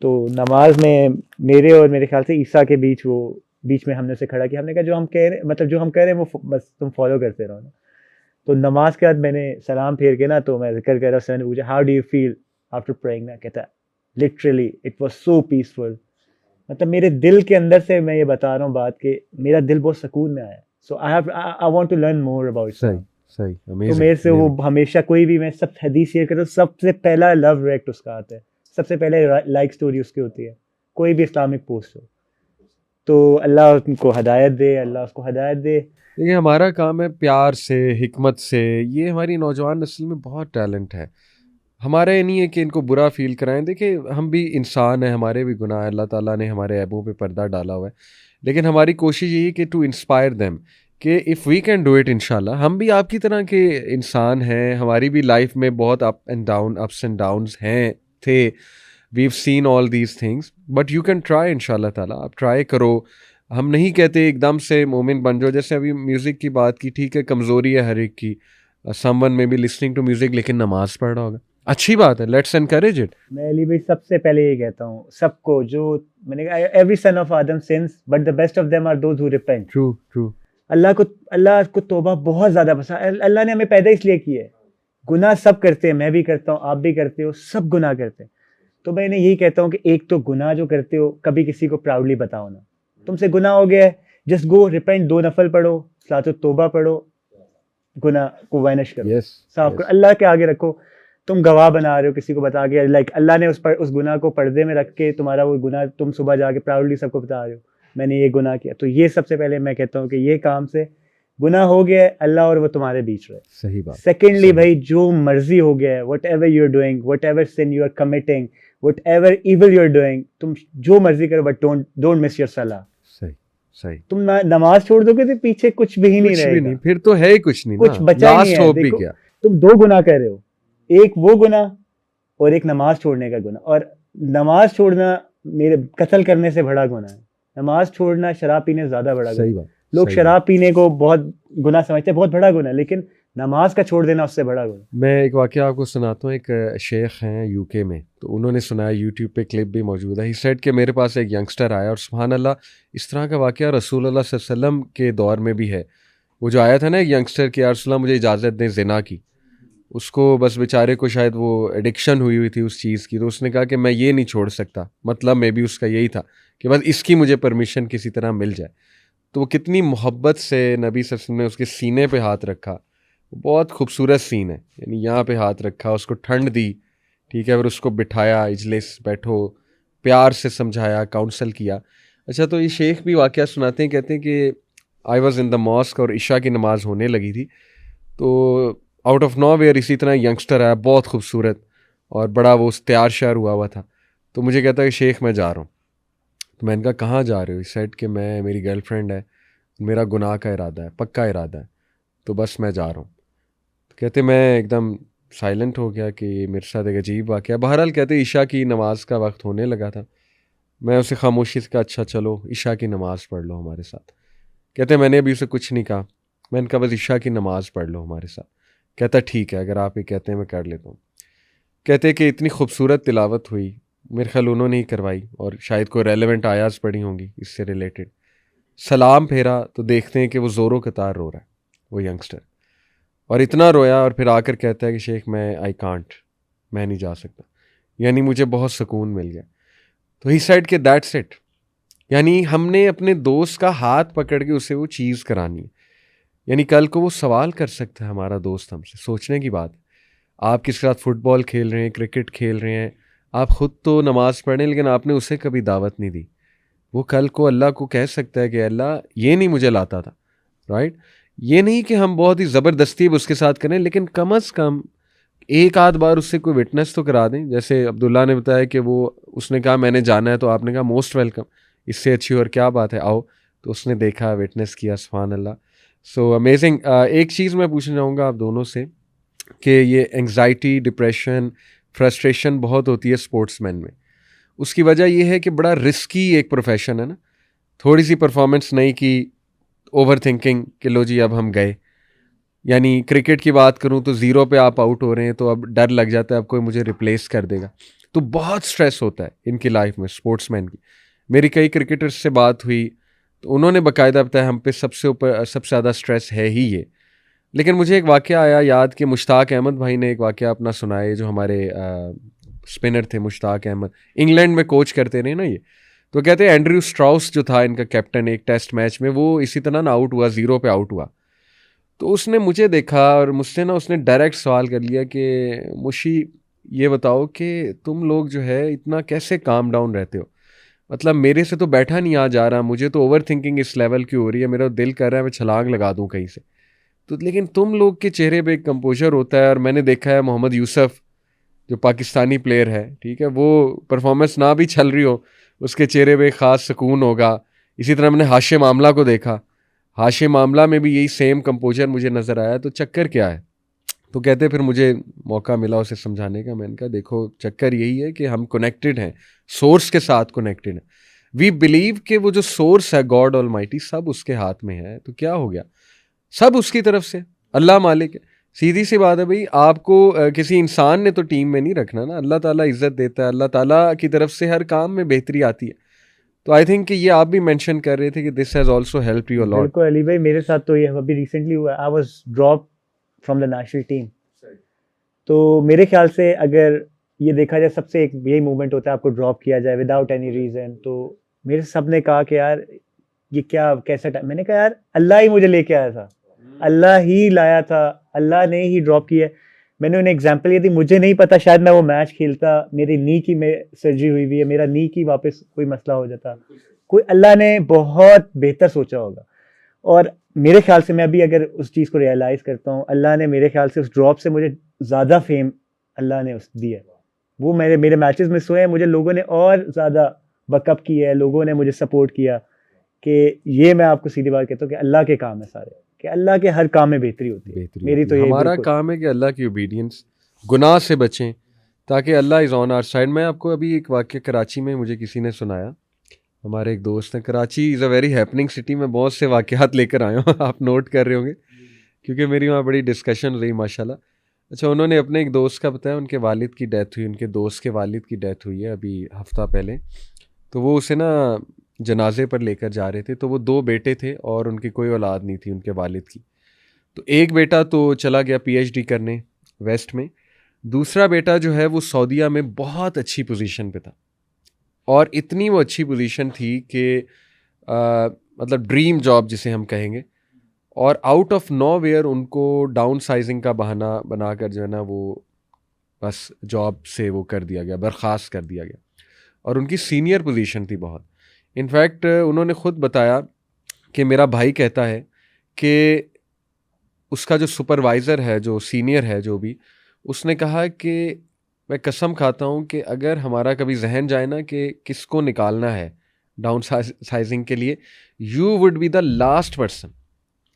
तो नमाज में मेरे और मेरे ख्याल से ईसा के बीच में हमने उसे खड़ा किया। हमने कहा जो हम कह रहे हैं वो बस तुम फॉलो करते रहो ना। तो नमाज के बाद मैंने सलाम फेर के ना, तो मैं जिक्र कर रहा हूँ, पूछा how do you feel after praying ना। कहता literally it was so peaceful. मतलब मेरे दिल के अंदर से मैं ये बता रहा हूँ बात कि मेरा दिल बहुत सुकून में आया। So I want to learn more about. सही सही, तो अमेजिंग। मेरे से वो हमेशा कोई भी मैं सब हदीस शेयर करता हूँ, सबसे पहला लव रिएक्ट उसका आता है, सबसे पहले लाइक स्टोरी उसकी होती है, कोई भी इस्लामिक पोस्ट हो। तो अल्लाह उनको हदायत दे, अल्लाह उसको हदायत दे। ये हमारा काम है प्यार से, हिकमत से। ये हमारी नौजवान नस्ल में बहुत टैलेंट है। हमारा ये नहीं है कि इनको बुरा फील कराएं। देखिए हम भी इंसान हैं, हमारे भी गुनाह है, अल्लाह ताला ने हमारे ऐबों पे पर्दा डाला हुआ है। लेकिन हमारी कोशिश यही है कि टू इंस्पायर देम, कि if we can do it, इंशाल्लाह हम भी आपकी तरह के इंसान हैं। हमारी भी लाइफ में बहुत अप्स एंड डाउन्स हैं, थे। We have seen all these things, but you can try, इंशाल्लाह ताला आप ट्राई करो। हम नहीं कहते एकदम से मोमिन बन जाओ। जैसे अभी म्यूज़िक की बात की, ठीक है कमज़ोरी है हर एक की, समवन में बी लिसनिंग टू म्यूज़िक लेकिन नमाज पढ़ रहा होगा, अच्छी बात है, लेट्स एनकरेज इट। मैं अली भाई सबसे पहले ये कहता हूँ सबको, जो मैंने कहा every son of Adam sins but the best of them are those who repent. True true. अल्लाह को तौबा बहुत ज़्यादा पसंद। अल्लाह ने हमें पैदा इसलिए किया है। गुनाह सब करते हैं, मैं भी करता हूँ, आप भी करते हो, सब गुनाह करते हैं। तो मैं यही कहता हूँ कि एक तो गुनाह जो करते हो कभी किसी को प्राउडली बताओ ना, तुमसे गुनाह हो गया है, जस्ट गो रिपेंट, 2 नफल पढ़ो, सलातो तौबा पढ़ो, गुनाह को वैनिश करो, Yes, साफ yes. करो, अल्लाह के आगे रखो। तुम गवाह बना रहे हो किसी को बता के, लाइक अल्लाह ने उस गुनाह को पर्दे में रख के तुम्हारा वो गुनाह तुम सुबह जाके प्राउडली सबको बता रहे हो मैंने ये गुनाह किया। तो ये सबसे पहले मैं कहता हूँ कि ये काम से गुनाह हो गया है, अल्लाह और वो तुम्हारे बीच रहे। सही बात। सेकेंडली भाई जो मर्जी हो गया है, whatever you are doing, whatever sin you are committing, whatever evil you are doing, तुम जो मर्जी करो बट डोंट मिस योर सलाह। सही सही। तुम नमाज छोड़ दोगे तो पीछे कुछ भी नहीं कुछ भी रहेगा, नहीं, फिर तो है ही कुछ नहीं, कुछ ना बचा ही नहीं लास्ट है। होप भी देखो, क्या। तुम 2 गुनाह कर रहे हो, एक वो गुनाह और एक नमाज छोड़ने का गुनाह। और नमाज छोड़ना मेरे कत्ल करने से बड़ा गुनाह है। नमाज छोड़ना शराब पीने से ज्यादा बड़ा सही गुनाह। बात। लोग सही शराब पीने को बहुत गुनाह समझते हैं, बहुत बड़ा गुनाह, लेकिन नमाज का छोड़ देना उससे बड़ा गुनाह। मैं एक वाकया आपको सुनाता हूँ। एक शेख हैं यूके में, तो उन्होंने सुनाया, यूट्यूब पे क्लिप भी मौजूद है। ही सेड कि मेरे पास एक यंगस्टर आया, और सुभान अल्लाह इस तरह का वाकया रसूल अल्लाह सल्लल्लाहु अलैहि वसल्लम के दौर में भी है। वो जो आया था ना एक यंगस्टर कि या रसूल अल्लाह मुझे इजाज़त दें ज़िना की, उसको बस बेचारे को शायद वो एडिक्शन हुई थी उस चीज़ की, तो उसने कहा कि मैं ये नहीं छोड़ सकता, मतलब मे बी उसका यही था कि बस इसकी मुझे परमिशन किसी तरह मिल जाए। तो वो कितनी मोहब्बत से नबी सल्लल्लाहु अलैहि वसल्लम ने उसके सीने पे हाथ रखा, बहुत खूबसूरत सीन है, यानी यहाँ पे हाथ रखा, उसको ठंड दी, ठीक है, फिर उसको बिठाया, इजलिस बैठो, प्यार से समझाया, काउंसल किया। अच्छा, तो ये शेख भी वाक़या सुनाते हैं, कहते हैं कि I was in the mosque और इशा की नमाज़ होने लगी थी, तो आउट ऑफ नो वेयर इसी तरह यंगस्टर आया, बहुत खूबसूरत और बड़ा वो तैयार श्यार हुआ था। तो मुझे कहता है कि शेख मैं जा रहा हूँ। तो मैंने कहा कहाँ जा रहे हो? इस सेट कि मैं, मेरी गर्लफ्रेंड है, मेरा गुनाह का इरादा है, पक्का इरादा है, तो बस मैं जा रहा हूँ। तो कहते मैं एकदम साइलेंट हो गया कि मेरे साथ एक अजीब वाक़या। बहरहाल कहते ईशा की नमाज़ का वक्त होने लगा था, मैं उसे खामोशी से कहा अच्छा चलो ईशा की नमाज़ पढ़ लो हमारे साथ। कहते मैंने अभी उसे कुछ नहीं कहा, मैंने कहा बस ईशा की नमाज़ पढ़ लो हमारे साथ। कहता ठीक है, अगर आप ये कहते हैं मैं कर लेता हूँ। कहते कि इतनी खूबसूरत तिलावत हुई, मेरे ख्याल उन्होंने ही करवाई और शायद कोई रेलेवेंट आयाज़ पढ़ी होंगी इससे रिलेटेड। सलाम फेरा तो देखते हैं कि वो ज़ोरों कतार रो रहा है वो यंगस्टर, और इतना रोया और फिर आकर कहता है कि शेख मैं आई कांट, मैं नहीं जा सकता, यानी मुझे बहुत सुकून मिल गया। तो ही सेड कि दैट्स इट, यानी हमने अपने दोस्त का हाथ पकड़ के उसे वो चीज़ करानी है, यानी कल को वो सवाल कर सकता है हमारा दोस्त हमसे। सोचने की बात है, आप किसके साथ फुटबॉल खेल रहे हैं, क्रिकेट खेल रहे हैं, आप खुद तो नमाज़ पढ़ें लेकिन आपने उसे कभी दावत नहीं दी। वो कल को अल्लाह को कह सकता है कि अल्लाह ये नहीं मुझे लाता था, राइट। ये नहीं कि हम बहुत ही ज़बरदस्ती उसके साथ करें, लेकिन कम अज़ कम एक आध बार उससे कोई विटनेस तो करा दें। जैसे अब्दुल्ला ने बताया कि वो, उसने कहा मैंने जाना है, तो आपने कहा मोस्ट वेलकम, इससे अच्छी और क्या बात है, आओ। तो उसने देखा, विटनेस किया, सुभान अल्लाह, सो अमेजिंग। एक चीज़ मैं पूछना चाहूँगा आप दोनों से कि ये एंग्जाइटी, डिप्रेशन, फ्रस्ट्रेशन बहुत होती है स्पोर्ट्समैन में, उसकी वजह यह है कि बड़ा रिस्की एक प्रोफेशन है ना। थोड़ी सी परफॉर्मेंस नहीं की, ओवर थिंकिंग कि लो जी अब हम गए। यानी क्रिकेट की बात करूं तो 0 पे आप आउट हो रहे हैं तो अब डर लग जाता है अब कोई मुझे रिप्लेस कर देगा, तो बहुत स्ट्रेस होता है इनकी लाइफ में, स्पोर्ट्समैन की। मेरी कई क्रिकेटर्स से बात हुई तो उन्होंने बाकायदा बताया हम पे सबसे ऊपर सबसे ज़्यादा स्ट्रेस है ही ये। लेकिन मुझे एक वाक़या आया याद कि मुश्ताक अहमद भाई ने एक वाक़या अपना सुनाया, जो हमारे स्पिनर थे मुश्ताक अहमद, इंग्लैंड में कोच करते रहे ना ये। तो कहते हैं एंड्रयू स्ट्राउस जो था इनका कैप्टन, एक टेस्ट मैच में वो इसी तरह ना आउट हुआ, 0 पे आउट हुआ। तो उसने मुझे देखा और मुझसे ना उसने डायरेक्ट सवाल कर लिया कि मुशी ये बताओ कि तुम लोग जो है इतना कैसे काम डाउन रहते हो, मतलब मेरे से तो बैठा नहीं आ जा रहा, मुझे तो ओवर थिंकिंग इस लेवल की हो रही है, मेरा दिल कर रहा है मैं छलांग लगा दूं कहीं से, तो लेकिन तुम लोग के चेहरे पे एक कंपोजर होता है। और मैंने देखा है मोहम्मद यूसुफ जो पाकिस्तानी प्लेयर है, ठीक है, वो परफॉर्मेंस ना भी चल रही हो उसके चेहरे पे एक ख़ास सुकून होगा। इसी तरह मैंने हाशिम आमला को देखा, हाशिम आमला में भी यही सेम कंपोजर मुझे नज़र आया। तो चक्कर क्या है? तो कहते फिर मुझे मौका मिला उसे समझाने का। मैंने कहा देखो चक्कर यही है कि हम कनेक्टेड हैं, सोर्स के साथ कनेक्टेड हैं। वी बिलीव कि वो जो सोर्स है गॉड ऑलमाइटी, सब उसके हाथ में है, तो क्या हो गया, सब उसकी तरफ से, अल्लाह मालिक है। सीधी सी बात है भाई, आपको किसी इंसान ने तो टीम में नहीं रखना ना, अल्लाह ताला इज्जत देता है, अल्लाह ताला की तरफ से हर काम में बेहतरी आती है। तो आई थिंक कि ये आप भी मेंशन कर रहे थे कि this has also helped you a lot. बिल्कुल अली भाई, मेरे साथ तो ये अभी रिसेंटली हुआ, I was drop from the national team. तो मेरे ख्याल से अगर ये देखा जाए, सबसे एक यही मूवमेंट होता है आपको ड्रॉप किया जाए विदाउट एनी रीज़न। तो मेरे सब ने कहा कि यार ये क्या, कैसा टाइम, मैंने कहा यार अल्लाह ही मुझे लेके आया था, अल्लाह ही लाया था, अल्लाह ने ही ड्रॉप किया। मैंने उन्हें एग्जांपल ये दी, मुझे नहीं पता शायद मैं वो मैच खेलता, मेरी नी की में सर्जरी हुई हुई है, मेरा नी की वापस कोई मसला हो जाता, कोई अल्लाह ने बहुत बेहतर सोचा होगा। और मेरे ख्याल से मैं अभी अगर उस चीज़ को रियलाइज़ करता हूँ, अल्लाह ने मेरे ख्याल से उस ड्रॉप से मुझे ज़्यादा फेम अल्लाह ने उस दी है। वो मेरे मैचेस में सोए हैं, मुझे लोगों ने और ज़्यादा बकअप किया है, लोगों ने मुझे सपोर्ट किया। कि ये मैं आपको सीधी बात कहता हूँ कि अल्लाह के काम है सारे, कि अल्लाह के हर काम में बेहतरी होती है। मेरी तो ये हमारा काम है कि अल्लाह की ओबीडियंस, गुनाह से बचें ताकि अल्लाह इज़ ऑन आवर साइड। मैं आपको अभी एक वाक़या कराची में मुझे किसी ने सुनाया, हमारे एक दोस्त हैं। Karachi is a very happening city, में बहुत से वाक़यात लेकर आया हूँ आप नोट कर रहे होंगे क्योंकि मेरी वहाँ बड़ी डिस्कशन रही माशाल्लाह। अच्छा, उन्होंने अपने एक दोस्त का बताया, उनके वालिद की डेथ हुई, उनके दोस्त के वालिद की डेथ हुई है अभी हफ्ता पहले। तो वो उसे ना जनाजे पर लेकर जा रहे थे, तो वो 2 बेटे थे और उनकी कोई औलाद नहीं थी उनके वालिद की। तो एक बेटा तो चला गया PhD करने वेस्ट में। दूसरा बेटा जो है वो सऊदीया में बहुत अच्छी पोजीशन पे था, और इतनी वो अच्छी पोजीशन थी कि मतलब ड्रीम जॉब जिसे हम कहेंगे, और आउट ऑफ नोवेयर उनको डाउन साइजिंग का बहाना बनाकर जो है ना वो बस जॉब से वो कर दिया गया, बर्खास्त कर दिया गया। और उनकी सीनियर पोजीशन थी बहुत। इनफैक्ट उन्होंने ख़ुद बताया कि मेरा भाई कहता है कि उसका जो सुपरवाइज़र है, जो सीनियर है जो भी, उसने कहा कि मैं कसम खाता हूँ कि अगर हमारा कभी जहन जाए ना कि किसको निकालना है डाउन साइजिंग के लिए, you would be the last person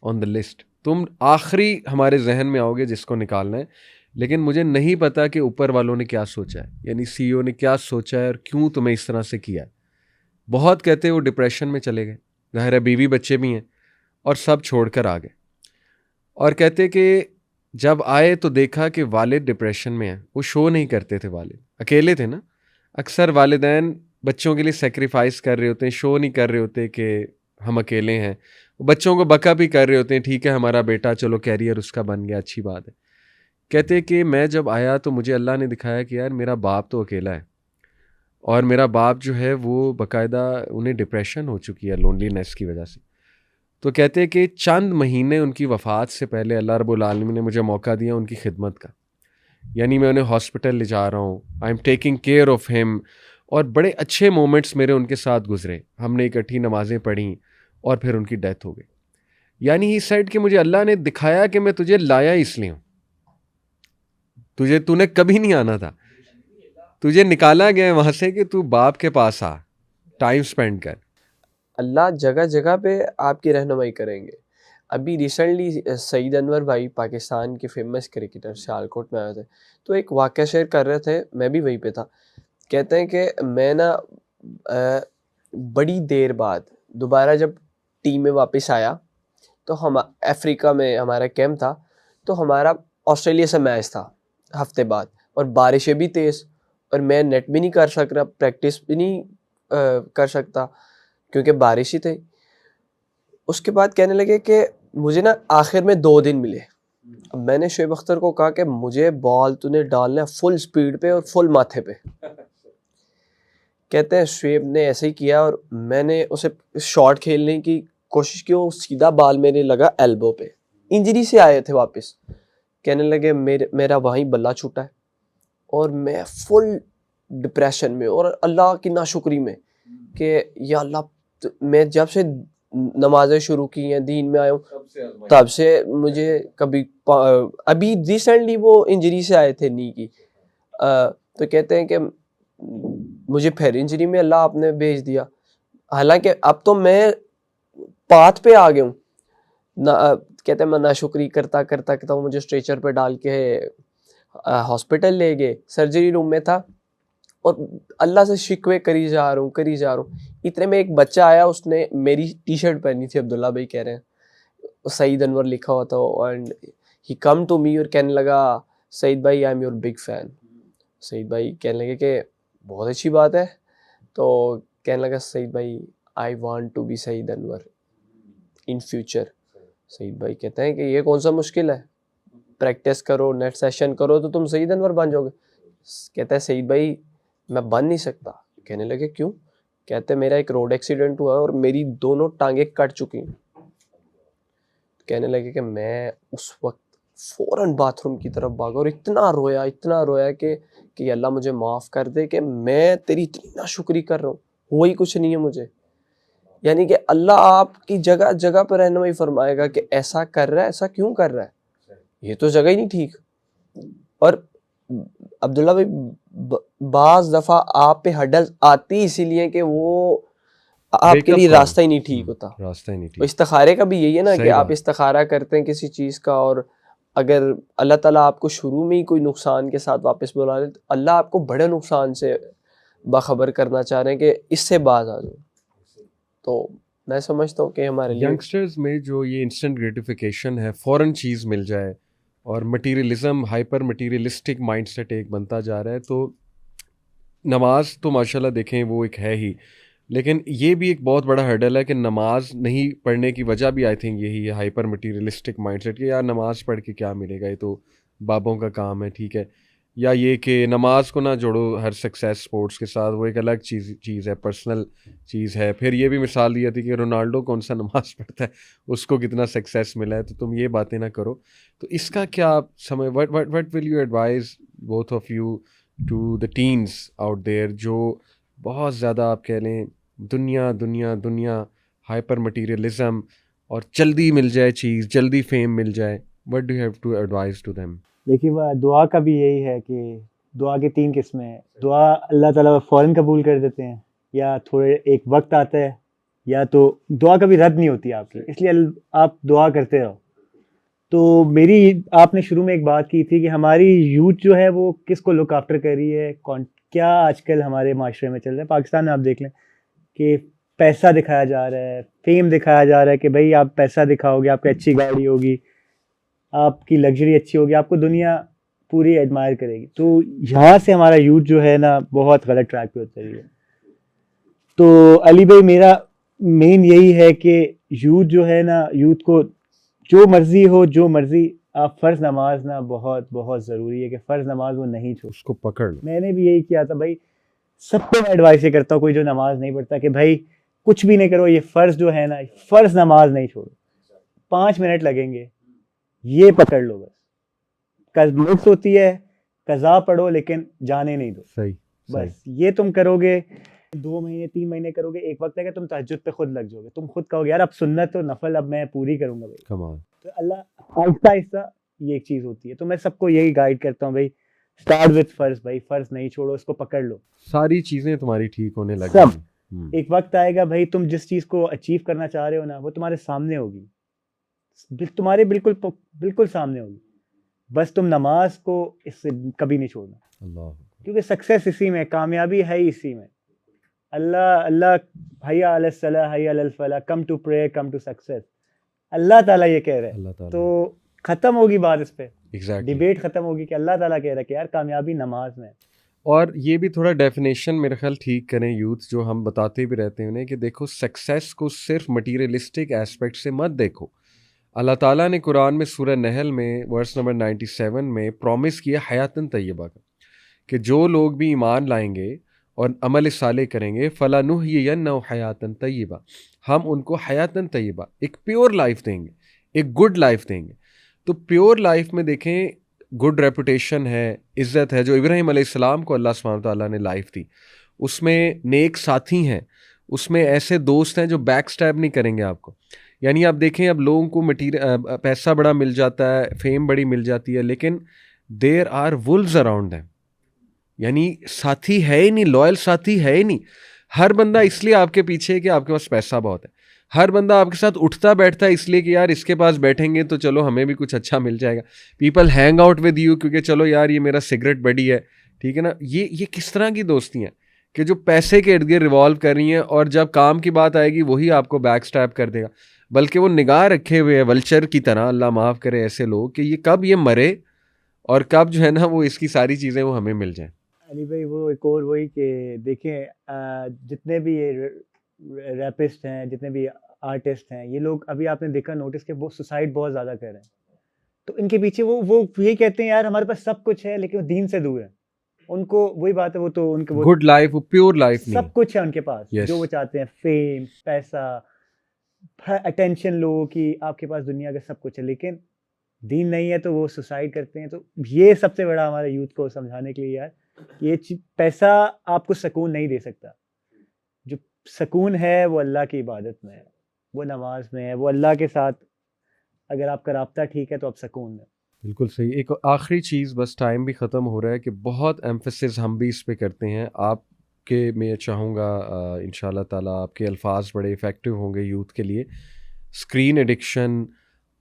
on the list. तुम आखिरी हमारे जहन में आओगे जिसको निकालना है। लेकिन मुझे नहीं पता कि ऊपर वालों ने क्या सोचा है, यानी सीईओ ने क्या सोचा है और क्यों तुम्हें इस तरह से किया है। बहुत कहते वो डिप्रेशन में चले गए, ज़ाहिर है बीवी बच्चे भी हैं, और सब छोड़कर आ गए। और कहते कि जब आए तो देखा कि वालिद डिप्रेशन में हैं। वो शो नहीं करते थे, वालिद अकेले थे ना। अक्सर वालिदैन बच्चों के लिए सेक्रीफाइस कर रहे होते हैं, शो नहीं कर रहे होते कि हम अकेले हैं। वो बच्चों को बका भी कर रहे होते हैं, ठीक है हमारा बेटा चलो कैरियर उसका बन गया, अच्छी बात है। कहते कि मैं जब आया तो मुझे अल्लाह ने दिखाया कि यार मेरा बाप तो अकेला है, और मेरा बाप जो है वो बाकायदा उन्हें डिप्रेशन हो चुकी है लोनलीनेस की वजह से। तो कहते कि चंद महीने उनकी वफ़ात से पहले अल्लाह रब्बुल आलमीन ने मुझे मौका दिया उनकी खिदमत का, यानी मैं उन्हें हॉस्पिटल ले जा रहा हूँ, I am taking care of him. और बड़े अच्छे मोमेंट्स मेरे उनके साथ गुजरे, हमने इकट्ठी नमाज़ें पढ़ी और फिर उनकी डेथ हो गई। यानी ही सेड कि मुझे अल्लाह ने दिखाया कि मैं तुझे लाया इसलिए हूँ, तूने कभी नहीं आना था, तुझे निकाला गया है वहाँ से कि तू बाप के पास आ, टाइम स्पेंड कर। अल्लाह जगह जगह पे आपकी रहनुमाई करेंगे। अभी रिसेंटली सईद अनवर भाई पाकिस्तान के फेमस क्रिकेटर सियालकोट में आए थे, तो एक वाक़या शेयर कर रहे थे, मैं भी वहीं पे था। कहते हैं कि मैं ना बड़ी देर बाद दोबारा जब टीम में वापस आया, तो हम अफ्रीका में हमारा कैंप था, तो हमारा ऑस्ट्रेलिया से मैच था हफ्ते बाद, और बारिशें भी तेज़, और मैं नेट भी नहीं कर सक रहा, प्रैक्टिस भी नहीं कर सकता क्योंकि बारिश ही थी। उसके बाद कहने लगे कि मुझे ना आखिर में 2 दिन मिले। अब मैंने शुएब अख्तर को कहा कि मुझे बॉल तूने डालना है फुल स्पीड पे और फुल माथे पे। कहते हैं शुएब ने ऐसे ही किया, और मैंने उसे शॉट खेलने की कोशिश की, वो सीधा बॉल मेरे लगा एल्बो पे। इंजरी से आए थे वापस। कहने लगे मेरा वहीं बल्ला छूटा है, और मैं फुल डिप्रेशन में और अल्लाह की नाशुक्री में कि या अल्लाह, मैं जब से नमाजें शुरू की हैं, दीन में आया हूँ, तब से मुझे कभी अभी रिसेंटली वो इंजरी से आए थे नी की। तो कहते हैं कि मुझे फिर इंजरी में अल्लाह आपने भेज दिया। हालांकि अब तो मैं पाथ पे आ गया हूँ ना। कहते हैं मैं नाशुक्री करता करता करता मुझे स्ट्रेचर पे डाल के हॉस्पिटल ले गए, सर्जरी रूम में था, और अल्लाह से शिकवे करी जा रहा हूँ। इतने में एक बच्चा आया, उसने मेरी टी शर्ट पहनी थी, अब्दुल्ला भाई कह रहे हैं, सईद अनवर लिखा हुआ था, and he come to me और कहने लगा सईद भाई I am your big fan. Saeed भाई कहने लगे कि बहुत अच्छी बात है। तो कहने लगा सईद भाई I want to be Saeed Anwar in future. Saeed भाई कहते हैं कि ये कौन सा मुश्किल है, प्रैक्टिस करो, नेट सेशन करो तो तुम सईद अनवर बन जाओगे। कहता है सईद भाई मैं बन नहीं सकता। कहने लगे क्यों? कहते मेरा एक रोड एक्सीडेंट हुआ और मेरी दोनों टांगे कट चुकी हैं। कहने लगे कि मैं उस वक्त फौरन बाथरूम की तरफ भागा और इतना रोया कि अल्लाह मुझे माफ़ कर दे कि मैं तेरी इतनी नाशुक्री कर रहा हूँ, हुआ ही कुछ नहीं है मुझे। यानी कि अल्लाह आपकी जगह जगह पर रहनुमाई फरमाएगा कि ऐसा कर रहा है, ऐसा क्यों कर रहा है, ये तो जगह ही नहीं ठीक। और अब्दुल्ला भाई बाज दफ़ा आप पे हडल आती इसीलिए कि वो आपके लिए रास्ता ही नहीं ठीक होता, रास्ता ही नहीं ठीक। इस्तिखारे का भी यही है ना कि आप इस्तिखारा करते हैं किसी चीज़ का, और अगर अल्लाह ताला आपको शुरू में ही कोई नुकसान के साथ वापस बुला ले, तो अल्लाह आपको बड़े नुकसान से बाखबर करना चाह रहे हैं कि इससे बाज आ जाओ। तो मैं समझता हूँ कि हमारे लिए यंगस्टर्स में जो ये इंस्टेंट ग्रेटिफिकेशन है, फ़ौरन चीज़ मिल जाए, और मटीरियलिज़म, हाइपर मटीरियलिस्टिक माइंडसेट एक बनता जा रहा है। तो नमाज तो माशाल्लाह देखें वो एक है ही, लेकिन ये भी एक बहुत बड़ा हर्डल है कि नमाज नहीं पढ़ने की वजह भी आई थिंक यही है, हाइपर मटीरियलिस्टिक माइंडसेट कि यार नमाज पढ़ के क्या मिलेगा, ये तो बाबों का काम है, ठीक है, या ये कि नमाज को ना जोड़ो हर सक्सेस स्पोर्ट्स के साथ, वो एक अलग चीज़ है, पर्सनल चीज़ है। फिर ये भी मिसाल दी थी कि रोनाल्डो कौन सा नमाज पढ़ता है, उसको कितना सक्सेस मिला है, तो तुम ये बातें ना करो। तो इसका क्या आप समय what will you advise both of you to the teens out there जो बहुत ज़्यादा आप कह लें दुनिया दुनिया दुनिया, हाइपर मटीरियलिज्म, और जल्दी मिल जाए चीज़, जल्दी फेम मिल जाए, what do you have to advise to them? देखिए वह दुआ का भी यही है कि दुआ की 3 किस्में हैं। दुआ अल्लाह ताला फ़ौरन कबूल कर देते हैं, या थोड़े एक वक्त आता है, या तो दुआ कभी रद्द नहीं होती आपकी, इसलिए आप दुआ करते रहो। तो मेरी आपने शुरू में एक बात की थी कि हमारी यूथ जो है वो किसको लुक आफ्टर कर रही है, कौन क्या आजकल हमारे माशरे में चल रहा है। पाकिस्तान में आप देख लें कि पैसा दिखाया जा रहा है, फेम दिखाया जा रहा है कि भाई आप पैसा दिखाओगे, आपकी अच्छी गाड़ी होगी, आपकी लग्जरी अच्छी होगी, आपको दुनिया पूरी एडमायर करेगी। तो यहाँ से हमारा यूथ जो है ना बहुत गलत ट्रैक पे उतर रही है। तो अली भाई मेरा मेन यही है कि यूथ जो है ना, यूथ को जो मर्जी हो, जो मर्जी आप फ़र्ज नमाज ना बहुत बहुत ज़रूरी है कि फ़र्ज नमाज वो नहीं छोड़। उसको पकड़ लो। मैंने भी यही किया था भाई, सबको मैं एडवाइस ये करता हूँ कोई जो नमाज नहीं पढ़ता कि भाई कुछ भी नहीं करो, ये फ़र्ज जो है ना, फ़र्ज नमाज नहीं छोड़ो, 5 मिनट लगेंगे, ये पकड़ लो बस। मिक्स होती है, कज़ा पढ़ो लेकिन जाने नहीं दो, सही, बस ये तुम करोगे 2 महीने 3 महीने करोगे, एक वक्त है कि तुम तहज्जुद पे खुद लग जाओगे, तुम खुद कहोगे यार अब सुन्नत और नफल अब मैं पूरी करूंगा भाई। कमाल। तो अल्लाह आहिस्ता आहिस्ता ये एक चीज़ होती है। तो मैं सबको यही गाइड करता हूँ भाई, स्टार्ट विद फ़र्ज भाई, फ़र्ज नहीं छोड़ो, इसको पकड़ लो, सारी चीज़ें तुम्हारी ठीक होने लग सब। जाएंगी। एक वक्त आएगा भाई तुम जिस चीज़ को अचीव करना चाह रहे हो ना वो तुम्हारे सामने होगी, तुम्हारे बिल्कुल बिल्कुल सामने होगी। बस तुम नमाज को इससे कभी नहीं छोड़ना, अल्लाह। क्योंकि सक्सेस इसी में, कामयाबी है ही इसी में। अल्लाह अल्लाह हय्या अलस सलाह हय्या अलल फलाह, come to pray come to success, अल्लाह ताला ये कह रहे हैं। अल्लाह ताला। तो खत्म होगी बात इस पे, एग्जैक्टली। डिबेट खत्म होगी कि अल्लाह ताला कह रहा है कि यार कामयाबी नमाज में है। और ये भी थोड़ा डेफिनेशन मेरे ख्याल ठीक करें यूथ, जो हम बताते भी रहते हैं उन्हें कि देखो सक्सेस को सिर्फ मटीरियलिस्टिक एस्पेक्ट से मत देखो। अल्लाह ताला ने कुरान में सूरह नहल में वर्स नंबर 97 में प्रॉमिस किया हयातन तय्यबा का, कि जो लोग भी ईमान लाएंगे और अमल साले करेंगे फलानुहयियन्नहु हयातन तय्यबा, हम उनको हयातन तय्यबा, एक प्योर लाइफ देंगे, एक गुड लाइफ देंगे। तो प्योर लाइफ में देखें गुड रेपुटेशन है, इज़्ज़त है। जो इब्राहीम अलैहिस्सलाम को अल्लाह सुब्हानहू तआला ने लाइफ दी, उसमें नेक साथी हैं, उसमें ऐसे दोस्त हैं जो बैक स्टैब नहीं करेंगे आपको। यानी आप देखें अब लोगों को पैसा बड़ा मिल जाता है, फेम बड़ी मिल जाती है, लेकिन there are wolves around them, यानी साथी है ही नहीं, लॉयल साथी है ही नहीं। हर बंदा इसलिए आपके पीछे है कि आपके पास पैसा बहुत है। हर बंदा आपके साथ उठता बैठता है इसलिए कि यार इसके पास बैठेंगे तो चलो हमें भी कुछ अच्छा मिल जाएगा। People hang out with you क्योंकि चलो यार ये मेरा सिगरेट बडी है, ठीक है ना। ये किस तरह की दोस्ती हैं कि जो पैसे के इर्द गिर्द रिवॉल्व कर रही हैं, और जब काम की बात आएगी वही आपको बैक स्टैप कर देगा। बल्कि वो निगाह रखे हुए है वल्चर की तरह, अल्लाह माफ़ करे ऐसे लोग, कि ये कब ये मरे और कब जो है ना वो इसकी सारी चीज़ें वो हमें मिल जाएं। अली भाई वो एक और वही कि देखें जितने भी ये रैपिस्ट हैं, जितने भी आर्टिस्ट हैं, ये लोग अभी आपने देखा नोटिस कि वो सुसाइड बहुत ज़्यादा कर रहे हैं। तो इनके पीछे वो यही कहते हैं यार हमारे पास सब कुछ है लेकिन वो दीन से दूर है। उनको वही बात है, वो तो उनके वो गुड लाइफ, वो प्योर लाइफ नहीं। सब कुछ है उनके पास, Yes. जो वो चाहते हैं, फेम, पैसा, अटेंशन लोगों की, आपके पास दुनिया का सब कुछ है, लेकिन दीन नहीं है तो वो सुसाइड करते हैं। तो ये सबसे बड़ा हमारे यूथ को समझाने के लिए यार, ये पैसा आपको सुकून नहीं दे सकता। जो सुकून है वो अल्लाह की इबादत में है, वो नमाज में है, वो अल्लाह के साथ अगर आपका राब्ता ठीक है तो आप सुकून में। बिल्कुल सही। एक आखिरी चीज़, बस टाइम भी ख़त्म हो रहा है, कि बहुत एम्फेसिस हम भी इस पे करते हैं। आपके मैं चाहूँगा इंशाल्लाह ताला आपके अल्फाज बड़े इफ़ेक्टिव होंगे यूथ के लिए। स्क्रीन एडिक्शन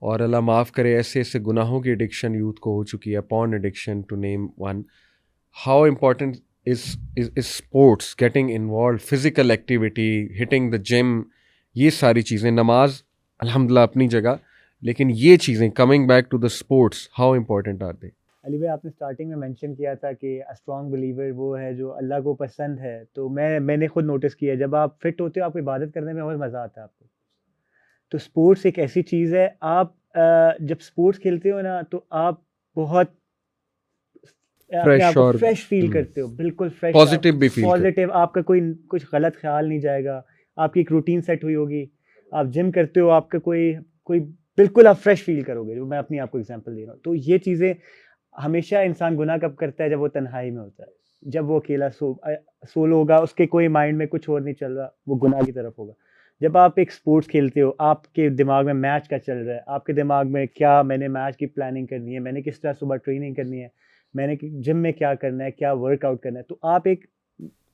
और अल्लाह माफ़ करे ऐसे ऐसे गुनाहों की एडिक्शन यूथ को हो चुकी है, porn addiction to name one. How important is sports, getting involve, physical activity, hitting the gym, ये सारी चीज़ें, नमाज अल्हम्दुलिल्लाह अपनी जगह, लेकिन ये चीज़ें coming back to the sports, how important are they? Ali भाई आपने स्टार्टिंग में मेंशन किया था कि अ स्ट्रॉन्ग बिलीवर वो है जो अल्लाह को पसंद है। तो मैंने खुद नोटिस किया, जब आप फिट होते हो आपको इबादत करने में और मज़ा आता है आपको। तो स्पोर्ट्स एक ऐसी चीज़ है, आप जब स्पोर्ट्स खेलते हो ना तो आप बहुत अपने Fresh आप को और- फ्रेश फील हम्म। करते हो, बिल्कुल फ्रेश, Positive भी feel पॉजिटिव, आपका कोई कुछ गलत ख्याल नहीं जाएगा, आपकी एक रूटीन सेट हुई होगी, आप जिम करते हो, आपका कोई कोई बिल्कुल आप फ्रेश फील करोगे। मैं अपनी आपको एग्जांपल दे रहा हूँ। तो ये चीज़ें हमेशा इंसान गुनाह कब करता है, जब वो तन्हाई में होता है, जब वो अकेला सोलो होगा, उसके कोई माइंड में कुछ और नहीं चल रहा, वो गुनाह की तरफ होगा। जब आप एक स्पोर्ट्स खेलते हो, आपके दिमाग में मैच का चल रहा है, आपके दिमाग में क्या मैंने मैच की प्लानिंग करनी है, मैंने किस तरह सुबह ट्रेनिंग करनी है, मैंने जिम में क्या करना है, क्या वर्कआउट करना है, तो आप एक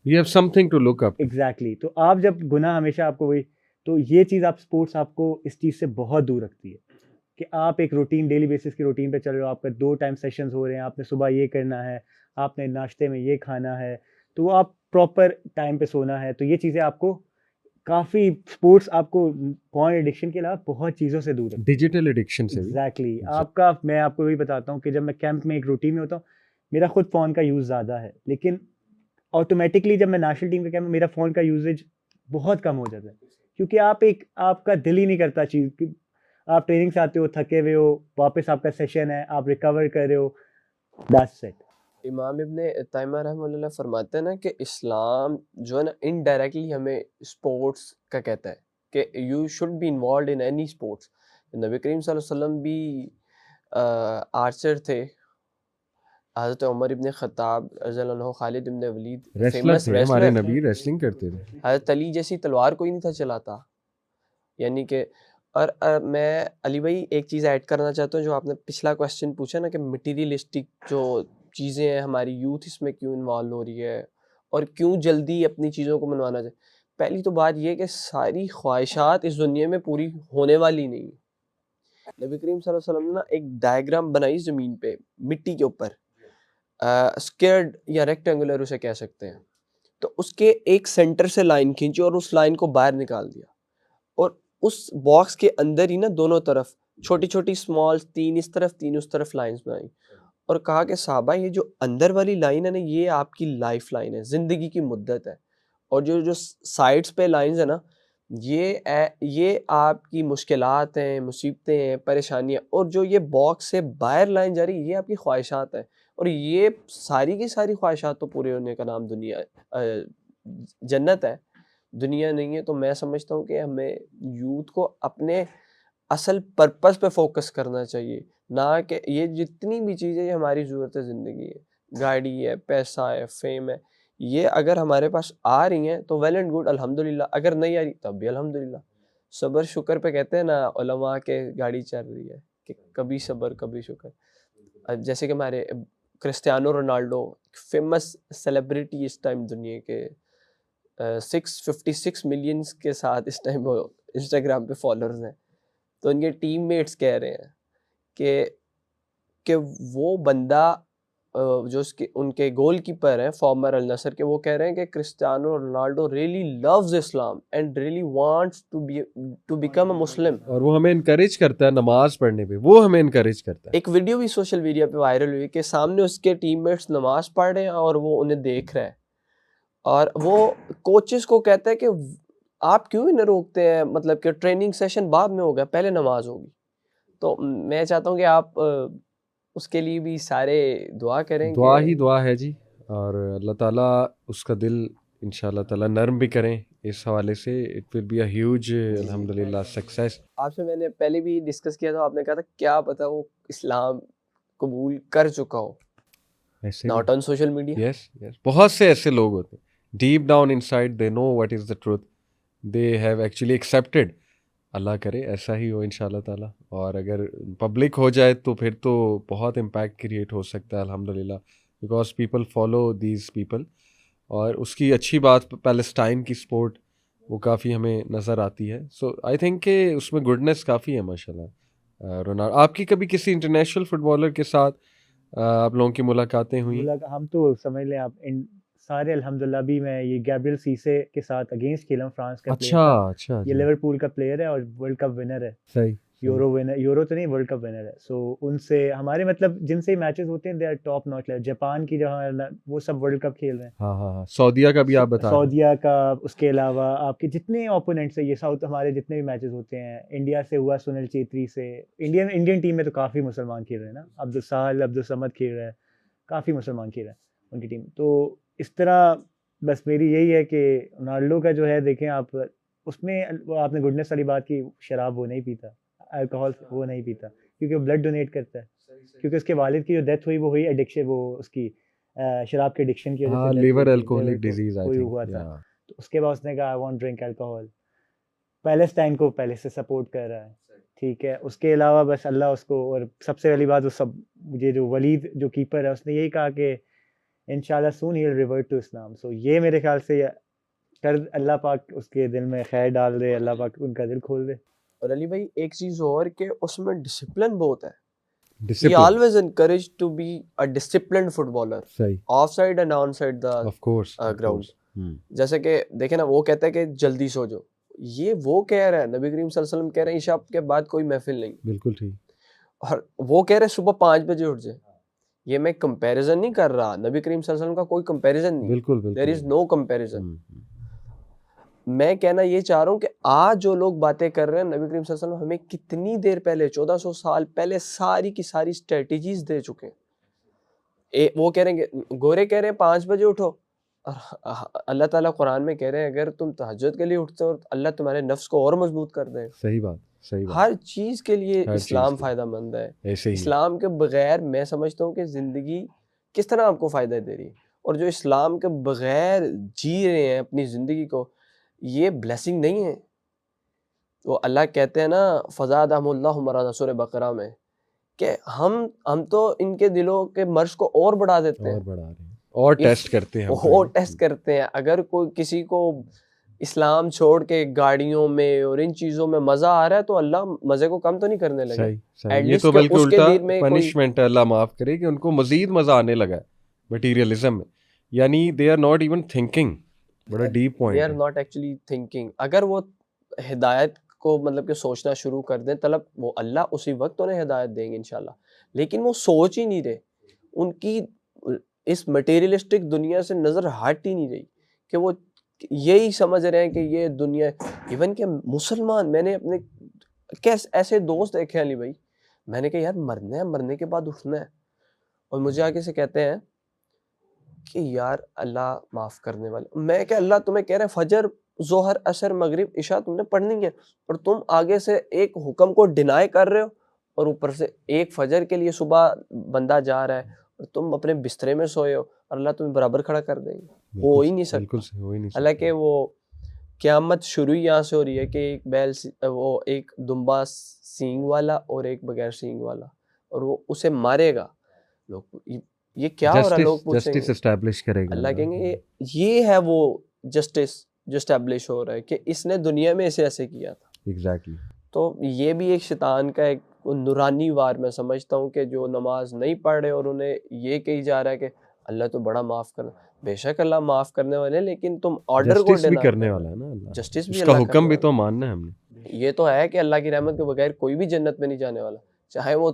You have something to look up to. Exactly तो आप जब गुनाह हमेशा आपको वही, तो ये चीज़ आप स्पोर्ट्स आपको इस चीज़ से बहुत दूर रखती है कि आप एक रूटीन, डेली बेसिस की रूटीन पे चल रहे हो, आपका 2 टाइम सेशंस हो रहे हैं, आपने सुबह ये करना है, आपने नाश्ते में ये खाना है, तो आप प्रॉपर टाइम पे सोना है, तो ये चीज़ें आपको काफ़ी, स्पोर्ट्स आपको पॉर्न एडिक्शन के अलावा बहुत चीज़ों से दूर रखती है। Digital addiction से भी। Exactly Exactly. आपका, मैं आपको वही बताता हूँ कि जब मैं कैंप में एक रूटीन में होता हूँ, मेरा खुद फ़ोन का यूज़ ज़्यादा है, लेकिन ऑटोमेटिकली जब मैं नेशनल टीम के कैंप में, मेरा फ़ोन का यूजेज बहुत कम हो जाता है, क्योंकि आपका दिल ही नहीं करता चीज़ कि आप ट्रेनिंग से आते हो, थके हुए हो, वापस आपका सेशन है, आप रिकवर कर रहे हो, दैट्स इट। इमाम इब्ने तैमिया रहमतुल्लाह फरमाते हैं ना कि इस्लाम जो है ना इनडायरेक्टली हमें स्पोर्ट्स का कहता है कि you should be involve in any sports. नबी करीम सल्लल्लाहु अलैहि वसल्लम भी आर्चर थे, हज़रत उमर इब्ने खत्ताब रज़ियल्लाहु अन्हु, खालिद इब्ने वलीद रेसलर फेमस थे हमारे रेसलर, नबी, रेसलिंग करते थे। हज़रत अली जैसी तलवार कोई नहीं था चलाता, यानी कि। और मैं अली भाई एक चीज़ ऐड करना चाहता हूँ, जो आपने पिछला क्वेश्चन पूछा ना कि मटीरियलिस्टिक जो चीज़ें हैं, हमारी यूथ इसमें क्यों इन्वॉल्व हो रही है और क्यों जल्दी अपनी चीज़ों को मनवाना चाहिए। पहली तो बात ये कि सारी ख्वाहिशात इस दुनिया में पूरी होने वाली नहीं है। नबी करीम सल्लल्लाहु अलैहि वसल्लम ने ना एक डायग्राम बनाई ज़मीन पे मिट्टी के ऊपर, स्क्वायर्ड या रेक्टेंगुलर उसे कह सकते हैं। तो उसके एक सेंटर से लाइन खींची और उस लाइन को बाहर निकाल दिया, और उस बॉक्स के अंदर ही ना दोनों तरफ छोटी छोटी स्मॉल, 3 इस तरफ 3 उस तरफ लाइंस बनाई, और कहा कि साहबा ये जो अंदर वाली लाइन है ना, ये आपकी लाइफ लाइन है, ज़िंदगी की मुद्दत है, और जो जो साइड्स पे लाइंस है ना, ये आपकी मुश्किलात हैं, मुसीबतें हैं, परेशानियाँ, और जो ये बॉक्स से बाहर लाइन जा रही है, ये आपकी ख्वाहिशात है। और ये सारी की सारी ख्वाहिशात तो पूरे होने का नाम दुनिया जन्नत है, दुनिया नहीं है। तो मैं समझता हूँ कि हमें यूथ को अपने असल पर्पस पे फोकस करना चाहिए, ना कि ये जितनी भी चीज़ें ये हमारी ज़रूरत है, ज़िंदगी है, गाड़ी है, पैसा है, फेम है, ये अगर हमारे पास आ रही हैं तो वेल एंड गुड, अल्हम्दुलिल्लाह। अगर नहीं आ रही तब भी अल्हम्दुलिल्लाह। सब्र शुक्र पे कहते हैं ना उलमा के, गाड़ी चल रही है कि कभी सब्र कभी शुक्र। जैसे कि हमारे क्रिस्टियानो रोनाल्डो, फेमस सेलिब्रिटी इस टाइम दुनिया के, 656 मिलियंस के साथ इस टाइम वो इंस्टाग्राम पे फॉलोअर्स हैं। तो उनके टीममेट्स कह रहे हैं कि वो बंदा जो उसके उनके गोलकीपर हैं फॉर्मर अल नसर के, वो कह रहे हैं कि Cristiano Ronaldo really loves Islam and really wants to become a Muslim. और वो हमें इनकरेज करता है नमाज पढ़ने पे, वो हमें इनकरेज करता है। एक वीडियो भी सोशल मीडिया पे वायरल हुई कि सामने उसके टीममेट्स नमाज पढ़ रहे हैं और वो उन्हें देख रहा है, और वो कोचेस को कहता है कि आप क्यों इन्हें रोकते हैं, मतलब कि ट्रेनिंग सेशन बाद में होगा, पहले नमाज होगी। तो मैं चाहता हूँ कि आप उसके लिए भी सारे दुआ करें। दुआ ही दुआ है जी, और अल्लाह ताला उसका दिल इंशाल्लाह ताला नर्म भी करें इस हवाले से। It will be a huge अल्हम्दुलिल्लाह सक्सेस। आपसे मैंने पहले भी डिस्कस किया था, आपने कहा था क्या पता वो इस्लाम कबूल कर चुका हो, ऐसे not on social media. Yes yes, बहुत से ऐसे लोग होते हैं, deep down inside they know what is the truth, they have actually accepted. अल्लाह करे ऐसा ही हो इंशाल्लाह ताला। और अगर पब्लिक हो जाए तो फिर तो बहुत इम्पैक्ट क्रिएट हो सकता है अल्हम्दुलिल्लाह, because people follow these people. और उसकी अच्छी बात पैलेस्टाइन की स्पोर्ट वो काफ़ी हमें नज़र आती है। सो आई थिंक कि उसमें गुडनेस काफ़ी है माशाल्लाह। रोनाल्डो, आपकी कभी किसी इंटरनेशनल फुटबॉलर के साथ आप लोगों की मुलाकातें हुई? हम तो समझ लें आप सारे अल्हम्दुलिल्लाह, भी मैं ये गैब्रियल सीसे के साथ अगेंस्ट खेला हूँ, फ्रांस का प्लेयर अच्छा था, अच्छा ये लिवरपूल का प्लेयर है और वर्ल्ड कप विनर है, सही यूरो विनर, यूरो तो नहीं वर्ल्ड कप विनर है। सो उनसे हमारे मतलब जिनसे मैचेस होते हैं they are top notch level. Japan की जहाँ वो सब वर्ल्ड कप खेल रहे हैं, हाँ हाँ हाँ, सऊदिया का भी आप बता रहे हैं। सऊदिया का, उसके अलावा आपके जितने ओपोनेंट्स है, ये साउथ हमारे जितने भी मैचेस होते हैं, इंडिया से हुआ सुनील चेत्री से, इंडियन टीम में तो काफ़ी मुसलमान खेल रहे हैं ना, अब्दुल साहल, अब्दुल समद खेल रहा है, काफ़ी मुसलमान खेल है उनकी टीम। तो इस तरह बस मेरी यही है कि रोनाल्डो का जो है देखें आप, उसमें वो आपने गुडनेस वाली बात की, शराब वो नहीं पीता, अल्कोहल वो नहीं पीता, क्योंकि वो ब्लड डोनेट करता है, क्योंकि उसके वालिद की जो डेथ हुई वो हुई एडिक्शन, वो उसकी शराब के एडिक्शन की वजह हाँ, से death लिवर हुई थी, अल्कोहलिक liver को डिजीज आई कोई थिंक, हुआ था। तो उसके बाद उसने कहा I want drink alcohol, Palestine को पहले से सपोर्ट कर रहा है, ठीक है। उसके अलावा बस अल्लाह उसको, और सबसे पहली बात वो सब, मुझे जो वलीद जो कीपर है उसने यही कहा कि इंशाल्लाह सून he will revert to Islam. सो ये मेरे ख्याल से कर अल्लाह पाक उसके दिल में खैर डाल दे, अल्लाह पाक उनका दिल खोल दे। और अली भाई एक चीज और कि उसमें डिसिप्लिन बहुत है। He discipline, always encouraged to be a disciplined footballer, सही, offside and onside the of course, ground. जैसे कि देखे ना, वो कहता है कि जल्दी सो जाओ, ये वो कह रहा है, नबी करीम सल्लल्लाहु अलैहि वसल्लम कह रहे हैं ईशा के बाद कोई महफिल नहीं, बिल्कुल ठीक, और वो कह रहे हैं सुबह 5 बजे उठ जाए। ये मैं कंपैरिजन नहीं कर रहा, नबी करीम सल्लल्लाहु अलैहि वसल्लम का कोई कंपैरिजन नहीं, बिल्कुल देयर बिल्कुल, इज नो कंपैरिजन। मैं कहना ये चाह रहा हूँ कि आज जो लोग बातें कर रहे हैं, नबी करीम सल्लल्लाहु अलैहि वसल्लम हमें कितनी देर पहले, 1400 साल पहले सारी की सारी स्ट्रेटजीज दे चुके हैं। वो कह रहे हैं कि गोरे कह रहे हैं 5 बजे उठो, और अल्लाह ताला कुरान में कह रहे हैं अगर तुम तहज्जुद के लिए उठते हो तो अल्लाह तुम्हारे नफ्स को और मजबूत कर देगा। सही बात, सही बात, हर चीज के लिए हर इस्लाम चीज़ के फायदेमंद है। ऐसे ही, इस्लाम के बगैर मैं समझता हूँ कि जिंदगी किस तरह आपको फायदा दे रही है, और जो इस्लाम के बगैर जी रहे हैं अपनी जिंदगी को, ये ब्लेसिंग नहीं है। वो अल्लाह कहते हैं ना फ़ज़ादहुमुल्लाहु मरादा, सूरह बकरा में, कि हम तो इनके दिलों के मर्ज को और बढ़ा देते और हैं, बढ़ा रहे हैं और टेस्ट करते हैं हम, और टेस्ट करते हैं। अगर कोई किसी को इस्लाम छोड़ के गाड़ियों में और इन चीजों में मजा आ रहा है तो अल्लाह मजे को कम तो नहीं करने लगा। सही सही, At ये least तो कि बल्कि उसके उल्टा दिल में कोई पनिशमेंट है, अल्लाह माफ करे, कि उनको मजीद मजा आने लगा है मटीरियलिज्म में, यानी they are not even thinking. बड़ा डीप दे पॉइंट आर है, नॉट एक्चुअली थिंकिंग। अगर वो हिदायत को मतलब कि सोचना शुरू कर दें, तलब वो अल्लाह उसी वक्त उन्हें हिदायत देंगे इंशाल्लाह, लेकिन वो सोच ही नहीं रहे, उनकी इस मटेरियलिस्टिक दुनिया से नजर हट ही नहीं रही, कि वो यही समझ रहे हैं कि ये दुनिया। इवन के मुसलमान, मैंने अपने कैसे ऐसे दोस्त देखे अली भाई, मैंने कहा यार मरना है, मरने के बाद उठना है, और मुझे आगे से कहते हैं कि यार अल्लाह माफ करने वाले। मैं क्या, अल्लाह तुम्हें कह रहे हैं फजर जोहर असर मगरिब इशा तुमने पढ़नी है, और तुम आगे से एक हुक्म को डिनाई कर रहे हो, और ऊपर से एक फजर के लिए सुबह बंदा जा रहा है और तुम अपने बिस्तरे में सोए हो, और अल्लाह तुम्हें बराबर खड़ा कर देंगे। हो ही नहीं सकता। बिल्कुल सही, हो ही नहीं सकता। हालांकि वो क़यामत शुरू ही यहाँ से हो रही है कि एक बैल वो एक दुम्बा सींग वाला और एक बगैर सींग वाला, और वो उसे मारेगा। लोग ये क्या हो रहा है, लोग जस्टिस पूछेंगे, एस्टैब्लिश करेगा अल्लाह अल्लाह। कहेंगे ये है वो जस्टिस जो एस्टैब्लिश हो रहा है कि इसने दुनिया में ऐसे ऐसे किया था। एग्जैक्टली, तो ये भी एक शैतान का एक नूरानी वार मैं समझता हूँ, कि जो नमाज नहीं पढ़ रहे और उन्हें ये कही जा रहा है कि अल्लाह तो बड़ा माफ़ कर, बेशक अल्लाह माफ़ करने वाले, लेकिन तुम ऑर्डर को जस्टिस भी डिनाई करने कर वाला रहे है हो। ना अल्लाह, जस्टिस भी उसका अल्लाह हुक्म करने भी तो वाला मानना है हमने। है। ये तो है कि अल्लाह की रहमत के बगैर कोई भी जन्नत में नहीं जाने वाला, चाहे वो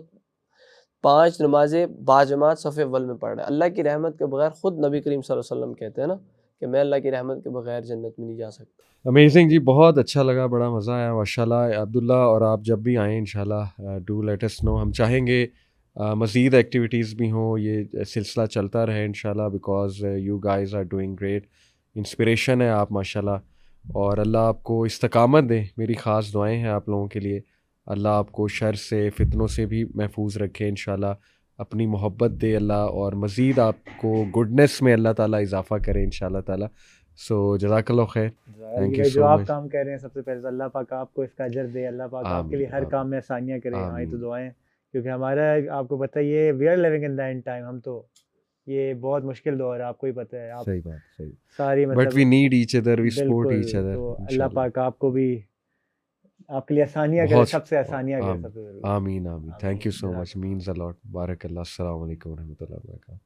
5 नमाजें बाजमात सफ़े अव्वल में पढ़ रहा है। अल्लाह की रहमत के बगैर खुद नबी करीम सल्लल्लाहु अलैहि वसल्लम कहते हैं ना कि मैं अल्लाह की रहमत के बगैर जन्नत में नहीं जा सकता। अमेजिंग जी, बहुत अच्छा लगा, बड़ा मज़ा आया माशाल्लाह अब्दुल्ला, और आप जब भी आएँ इंशाल्लाह डू लेट अस नो। हम चाहेंगे मज़ीद एक्टिविटीज़ भी हों, ये सिलसिला चलता रहे इंशाल्लाह, because you guys are doing great, inspiration है आप माशाल्लाह, और अल्लाह आपको इस्तकामत दे। मेरी ख़ास दुआएं हैं आप लोगों के लिए, अल्लाह आपको शर से फितनों से भी महफूज रखे इंशाल्लाह, अपनी मोहब्बत दे अल्लाह, और मज़ीद आपको गुडनेस में अल्लाह ताला इजाफ़ा करे इंशाल्लाह ताला। सो जज़ाकल्लाह खैर, थैंक यू जो सो आप मच। काम कर रहे हैं सबसे पहले तो अल्लाह पाक आपको इसका अजर दे, अल्लाह पाक आपके लिए आमीन, हर आमीन, काम में आसानियाँ करे, हमारी तो आमीन। दुआएं, क्योंकि हमारा आपको पता है ये we are living in the end time, हम तो ये बहुत मुश्किल दौर है, आपको ही पता है। आप सही बात, सही, सारी बट मतलब we need each other, we support बिल्कुल, ईच अदर तो अल्लाह इंशाल्लाह। पाक आपको भी आपके लिए आसानियाँ करे, बहुत सबसे आसानियाँ करे, आमीन, सबसे ज़रूरी। आमीन, आमीन, थैंक यू सो जज़ाक मच, मीन्स अ लॉट। बारक अल्लाह, अस्सलाम वालेकुम रहमतुल्लाहि व बरकातहू।